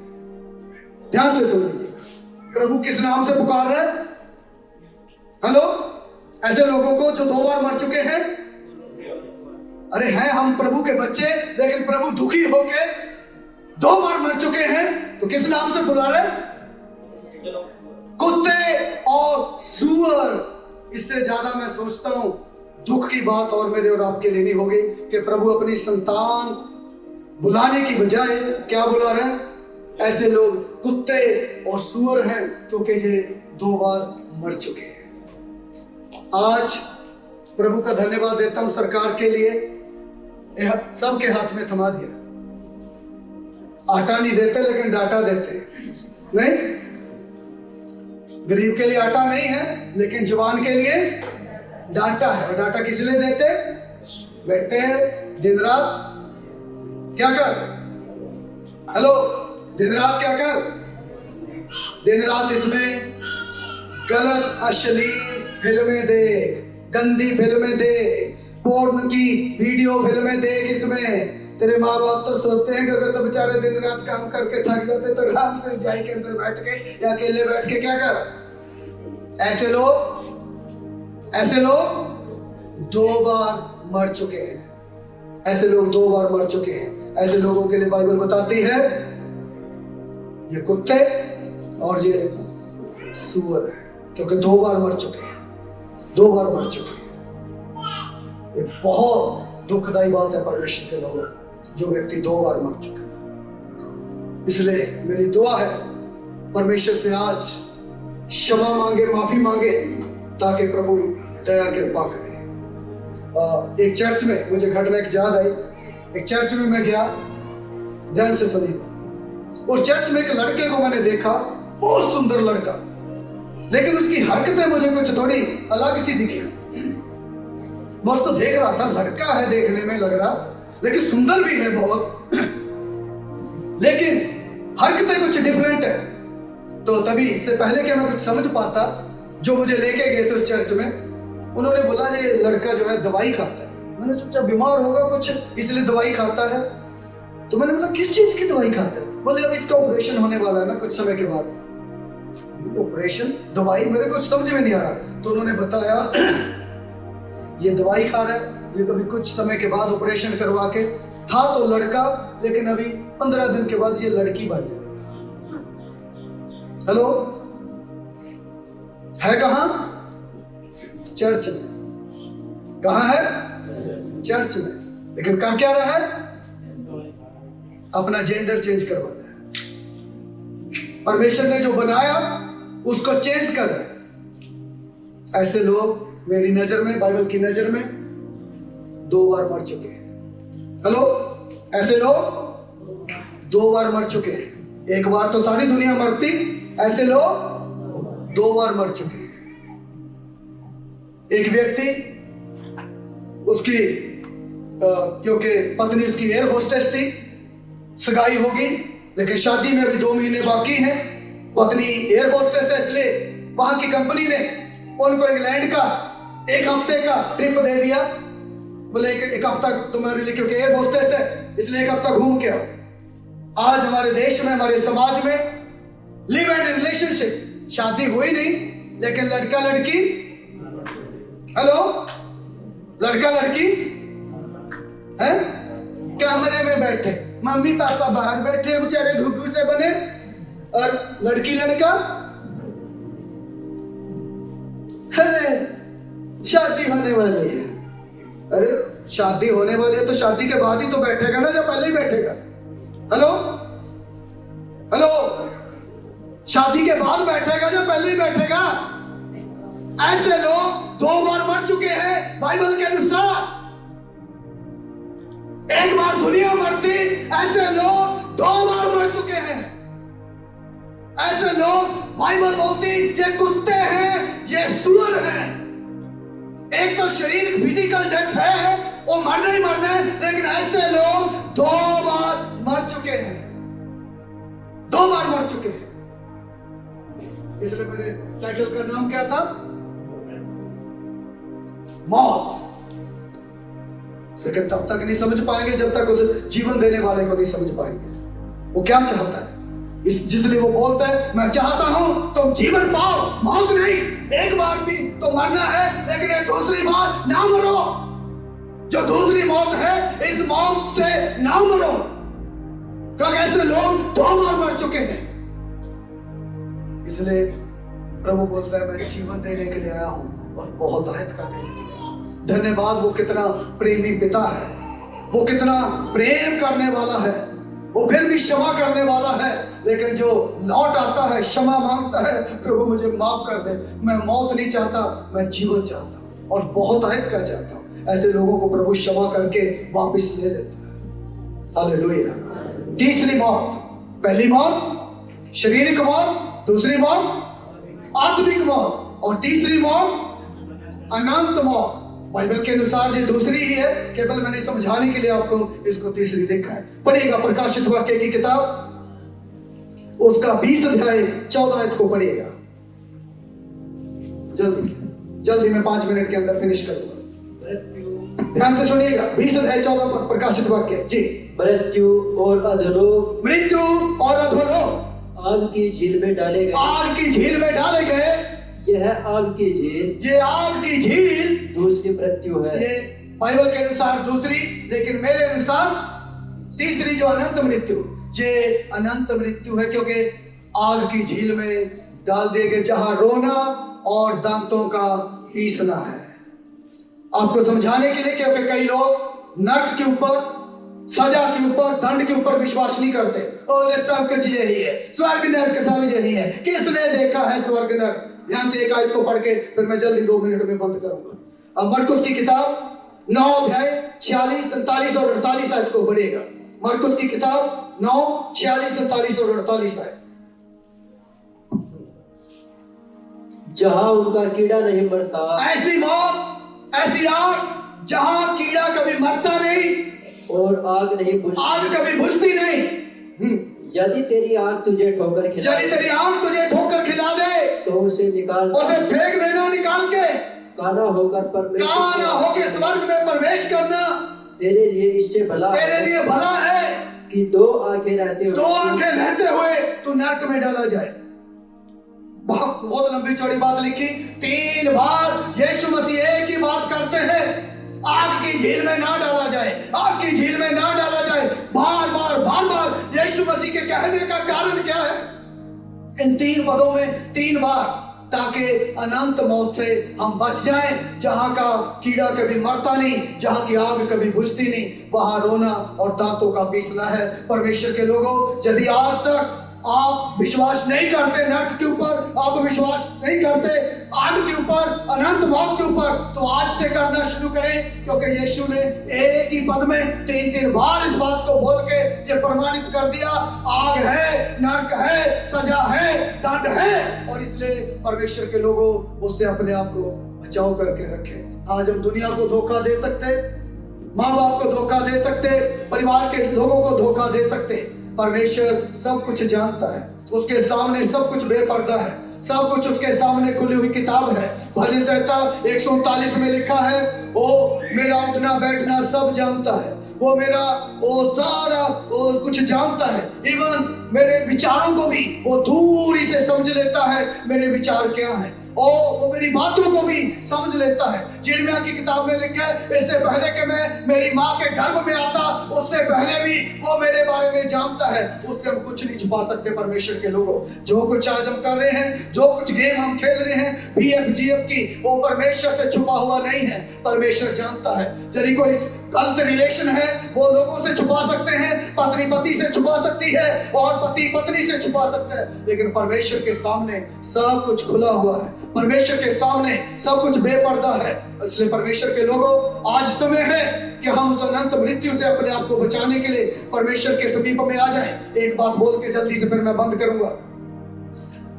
ध्यान से सुन लीजिए, प्रभु किस नाम से पुकार रहे हैं? हेलो, ऐसे लोगों को जो 2 बार मर चुके हैं। अरे हैं हम प्रभु के बच्चे, लेकिन प्रभु दुखी होके 2 बार मर चुके हैं, तो किस नाम से बुला रहे? कुत्ते और सूअर। इससे ज्यादा मैं सोचता हूं दुख की बात और मेरे और आपके लिए नहीं होगी कि प्रभु अपनी संतान बुलाने की बजाय क्या बुला रहे हैं? ऐसे लोग कुत्ते और सूअर हैं, क्योंकि ये 2 बार मर चुके हैं। आज प्रभु का धन्यवाद देता हूं सरकार के लिए, सबके हाथ में थमा दिया। आटा नहीं देते लेकिन डाटा देते हैं। नहीं, गरीब के लिए आटा नहीं है, लेकिन जवान के लिए डाटा है। और डाटा किस लिए देते? बेटे दिन रात क्या कर, हेलो, दिन रात क्या कर, दिन रात इसमें गलत अश्लील फिल्में देख, गंदी फिल्में देख, पोर्न की वीडियो फिल्में देख। इसमें तेरे माँ बाप तो सोचते हैं कि अगर तो बेचारे दिन रात काम करके थक जाते तो आराम से रजाई के अंदर बैठ के या अकेले बैठ के क्या कर। ऐसे लोग 2 बार मर चुके हैं। ऐसे लोग 2 बार मर चुके हैं। ऐसे लोगों के लिए बाइबल बताती है ये कुत्ते और ये सुअर है, क्योंकि 2 बार मर चुके हैं, 2 बार मर चुके हैं। ये बहुत दुखदाई बात है परमेश्वर के लोगों, जो व्यक्ति 2 बार मर चुके हैं। इसलिए मेरी दुआ है परमेश्वर से आज क्षमा मांगे, माफी मांगे, ताकि प्रभु दया कृपा करे। एक चर्च में मुझे घटना एक याद आई। एक चर्च में मैं गया, ध्यान से सुनिए। उस चर्च में एक लड़के को मैंने देखा, बहुत सुंदर लड़का, लेकिन उसकी हरकतें मुझे कुछ थोड़ी अलग सी दिखी। मैं उसको देख रहा था, लड़का है देखने में लग रहा, लेकिन सुंदर भी है बहुत, लेकिन हरकतें कुछ डिफरेंट है। तो तभी इससे पहले कि मैं कुछ समझ पाता, जो मुझे लेके गए थे उस चर्च में, उन्होंने बोला ये लड़का जो है दवाई खाता है। मैंने सोचा बीमार होगा कुछ, इसलिए दवाई खाता है। तो मैंने बोला किस चीज की दवाई खाता है? बोले अब इसका ऑपरेशन होने वाला है ना कुछ समय के बाद। ऑपरेशन, दवाई, मेरे को समझ में नहीं आ रहा। तो उन्होंने बताया ये दवाई खा रहा है, ये कभी कुछ समय के बाद ऑपरेशन करवा के, था तो लड़का, लेकिन अभी 15 दिन के बाद ये लड़की बन जाएगी। हेलो, है कहां? चर्च में। कहां है? चर्च में। लेकिन कर क्या रहा है? अपना जेंडर चेंज करवाना है। परमेश्वर ने जो बनाया उसको चेंज कर रहा है। ऐसे लोग मेरी नजर में, बाइबल की नजर में 2 बार मर चुके हैं। हेलो, ऐसे लोग 2 बार मर चुके हैं। एक बार तो सारी दुनिया मरती, ऐसे लोग 2 बार मर चुके हैं। एक व्यक्ति, उसकी क्योंकि पत्नी उसकी एयर होस्टेस थी, सगाई होगी, लेकिन शादी में अभी 2 महीने बाकी हैं। पत्नी एयर होस्टेस है, इसलिए वहां की कंपनी ने उनको इंग्लैंड का 1 हफ्ते का ट्रिप दे दिया। बोले एक हफ्ता तुम्हारे लिए, क्योंकि एयर होस्टेस है इसलिए 1 हफ्ता घूम के आओ। आज हमारे देश में, हमारे समाज में लिव एंड रिलेशनशिप, शादी हुई नहीं, लेकिन लड़का लड़की, हेलो, लड़का लड़की है कमरे में बैठे, मम्मी पापा बाहर बैठे बेचारे घुघू से बने, और लड़की लड़का, अरे शादी होने वाली है। अरे शादी होने वाली है तो शादी के बाद ही तो बैठेगा ना, या पहले ही बैठेगा? हेलो, हेलो, शादी के बाद बैठेगा या पहले ही बैठेगा? ऐसे लोग 2 बार मर चुके हैं बाइबल के अनुसार। एक बार दुनिया मरती, ऐसे लोग 2 बार मर चुके हैं। ऐसे लोग, बाइबल बोलती ये कुत्ते हैं, ये सुअर हैं। एक तो शरीर फिजिकल डेथ है, वो मरना ही मरना है, लेकिन ऐसे लोग 2 बार मर चुके हैं, 2 बार मर चुके हैं। इसलिए मेरे टाइटल का नाम क्या था? मौत। लेकिन तब तक नहीं समझ पाएंगे जब तक उस जीवन देने वाले को नहीं समझ पाएंगे वो क्या चाहता है। जिसलिए वो बोलता है मैं चाहता हूं तुम जीवन पाओ, मौत नहीं। एक बार भी तो मरना है, लेकिन ये दूसरी बार ना मरो। जो दूसरी मौत है, इस मौत से ना मरो, क्योंकि ऐसे लोग 2 बार मर चुके हैं। इसलिए प्रभु बोलता है मैं जीवन देने के लिए आया हूं, और बहुतायत का देने के लिए। धन्यवाद, वो कितना प्रेमी पिता है, वो कितना प्रेम करने वाला है, वो फिर भी क्षमा करने वाला है। लेकिन जो लौट आता है, क्षमा मांगता है, प्रभु मुझे माफ कर दे, मैं मौत नहीं चाहता, मैं जीवन चाहता हूं और बहुतायत का चाहता हूं। ऐसे लोगों को प्रभु क्षमा करके वापस ले लेता है। हालेलुया। तीसरी मौत, पहली मौत शारीरिक मौत, दूसरी मौत आत्मिक मौत, और तीसरी मौत अनंत मौत। बाइबल के अनुसार ये दूसरी ही है, केवल मैंने समझाने के लिए आपको इसको तीसरी लिखा है। पढ़िएगा प्रकाशित वाक्य की किताब, उसका 20 अध्याय 14 आयत को पढ़िएगा। जल्दी मैं 5 मिनट के अंदर फिनिश करूंगा। ध्यान से सुनिएगा। 20 अध्याय 14 प्रकाशित वाक्य जी। मृत्यु और अधोलोक, मृत्यु और अधोलोक आग की झील में डाले गए। आग की झील में डाले गए। यह आग की झील, ये आग की झील दूसरी मृत्यु है। ये बाइबल के अनुसार दूसरी, लेकिन मेरे अनुसार तीसरी जो अनंत मृत्यु, ये अनंत मृत्यु है। क्योंकि आग की झील में डाल दिए गए, जहां रोना और दांतों का पीसना है। आपको समझाने के लिए, क्योंकि कई लोग नर्क के ऊपर, सजा के ऊपर, दंड के ऊपर विश्वास नहीं करते। और ये सब कुछ यही है, स्वर्ग नर्क सब यही है। किसने देखा है स्वर्ग नर्क? ध्यान से एक आयत को पढ़ के फिर मैं जल्दी 2 मिनट में बंद करूंगा। अब मरकुस की किताब 9 अध्याय 46, 47 और 48 आयत को पढ़िएगा। मरकुस की किताब 9, 46, 47 और 48 आयत। जहां उनका कीड़ा नहीं मरता, ऐसी मौत, ऐसी आग जहां कीड़ा कभी मरता नहीं और आग नहीं बुझती। आग कभी बुझती नहीं। यदि तेरी आग तुझे ठोकर खिला यदि तेरी आग तुझे ठोकर खिला दे तो उसे निकाल, उसे फेंक देना, निकाल के काना होकर काना होकर स्वर्ग में प्रवेश करना तेरे लिए इससे भला तेरे लिए भला है कि 2 आंखें रहते दो आंखें रहते हुए तू नरक में डाला जाए। बहुत लंबी चौड़ी बात लिखी। 3 बार यीशु मसीह एक ही बात करते हैं, आग की झील में ना डाला जाए, आग की झील में ना डाला जाए। बार बार यीशु मसीह के कहने का कारण क्या है? इन 3 पदों में 3 बार, ताकि अनंत मौत से हम बच जाएं, जहां का कीड़ा कभी मरता नहीं, जहां की आग कभी बुझती नहीं, वहां रोना और दांतों का पीसना है। परमेश्वर के लोगों, यदि आज तक आप विश्वास नहीं करते नरक के ऊपर, आप विश्वास नहीं करते आग के ऊपर, अनंत मौत के ऊपर, तो आज से करना शुरू करें। क्योंकि यीशु ने एक ही पद में 3 बार इस बात को बोल के ये प्रमाणित कर दिया, आग है, नरक है, सजा है, दंड है। और इसलिए परमेश्वर के लोगों, उससे अपने आप को बचाव करके रखें। आज हम दुनिया को धोखा दे सकते, माँ बाप को धोखा दे सकते, परिवार के लोगों को धोखा दे सकते। परमेश्वर सब कुछ जानता है, उसके सामने सब कुछ बेपर्दा है, सब कुछ उसके सामने खुली हुई किताब है। भजन संहिता 139 में लिखा है, वो मेरा उठना बैठना सब जानता है, वो मेरा वो सारा वो कुछ जानता है। इवन मेरे विचारों को भी वो दूरी से समझ लेता है, मेरे विचार क्या है, और वो मेरी बातों को भी समझ लेता है। यिर्मयाह की किताब में लिखा है, इससे पहले कि मैं मेरी माँ के गर्भ में आता, उससे पहले भी वो मेरे बारे में जानता है। उससे हम कुछ नहीं छुपा सकते। परमेश्वर के लोगों, जो कुछ आज हम कर रहे हैं, जो कुछ गेम हम खेल रहे हैं BFGF की, वो परमेश्वर से छुपा हुआ नहीं है, परमेश्वर जानता है। यदि कोई गलत रिलेशन है, वो लोगों से छुपा सकते हैं, पत्नी पति से छुपा सकती है और पति पत्नी से छुपा सकते हैं, लेकिन परमेश्वर के सामने सब कुछ खुला हुआ है, परमेश्वर के सामने सब कुछ बेपर्दा है। इसलिए परमेश्वर के लोगों, आज समय है कि हम उस अनंत मृत्यु से अपने आप को बचाने के लिए परमेश्वर के समीप में आ जाएं। एक बात बोल के जल्दी से फिर मैं बंद करूंगा।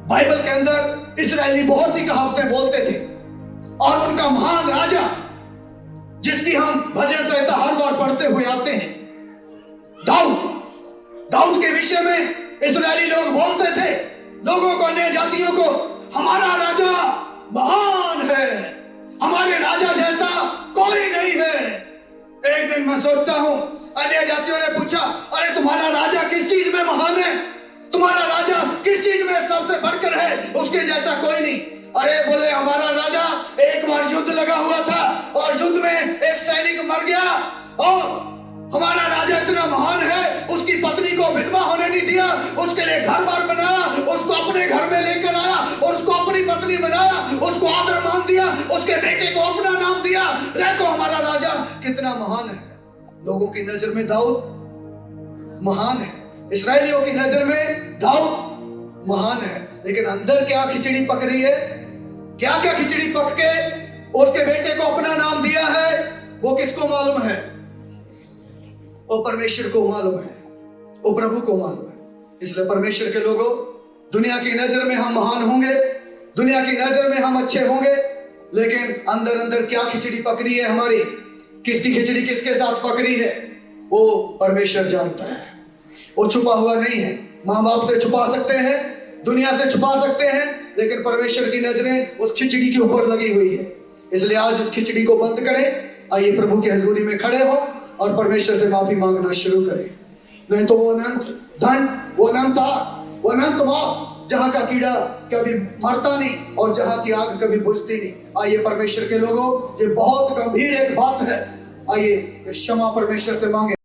बाइबल के अंदर इस्राएली बहुत सी कहावतें बोलते थे, और उनका महान राजा, जिसकी हम भजन संहिता हर बार पढ़ते हुए आते हैं, दाऊद के विषय में इस्राएली लोग बोलते थे, लोगों को, अन्य जातियों को, हमारा राजा महान है, हमारे राजा जैसा कोई नहीं है। एक दिन मैं सोचता हूं, अन्य जातियों ने पूछा, अरे तुम्हारा राजा किस चीज में महान है, तुम्हारा राजा किस चीज में सबसे बढ़कर है, उसके जैसा कोई नहीं। अरे बोले, हमारा राजा, एक बार युद्ध लगा हुआ था और युद्ध में एक सैनिक मर गया, और हमारा राजा इतना महान है, उसकी पत्नी को विधवा होने नहीं दिया, उसके लिए घर बार बनाया, उसको अपने घर में लेकर आया और उसको अपनी पत्नी बनाया, उसको आदर मान दिया, उसके बेटे को अपना नाम दिया। देखो हमारा राजा कितना महान है। लोगों की नजर में दाऊद महान है, इस्राएलियों की नजर में दाऊद महान है, लेकिन अंदर क्या खिचड़ी पक रही है, क्या क्या खिचड़ी पक के उसके बेटे को अपना नाम दिया है, वो किसको मालूम है? वो परमेश्वर को मालूम है, वो प्रभु को मालूम है। इसलिए परमेश्वर के लोगों, दुनिया की नजर में हम महान होंगे, दुनिया की नजर में हम अच्छे होंगे, लेकिन अंदर अंदर क्या खिचड़ी पक रही है हमारी, किसकी खिचड़ी किसके साथ पक रही है, वो परमेश्वर जानता है। वो छुपा हुआ नहीं है। माँ बाप से छुपा सकते हैं, दुनिया से छुपा सकते हैं, लेकिन परमेश्वर की नजरें उस खिचड़ी के ऊपर लगी हुई है। इसलिए आज उस खिचड़ी को बंद करें, आइए प्रभु की हजूरी में खड़े हो और परमेश्वर से माफी मांगना शुरू करें। नहीं तो वो अनंत धन, वो अनंत आग, वो अनंत मौत, जहां का कीड़ा कभी मरता नहीं और जहां की आग कभी बुझती नहीं। आइए परमेश्वर के लोगों, ये बहुत गंभीर एक बात है, आइए क्षमा परमेश्वर से मांगे।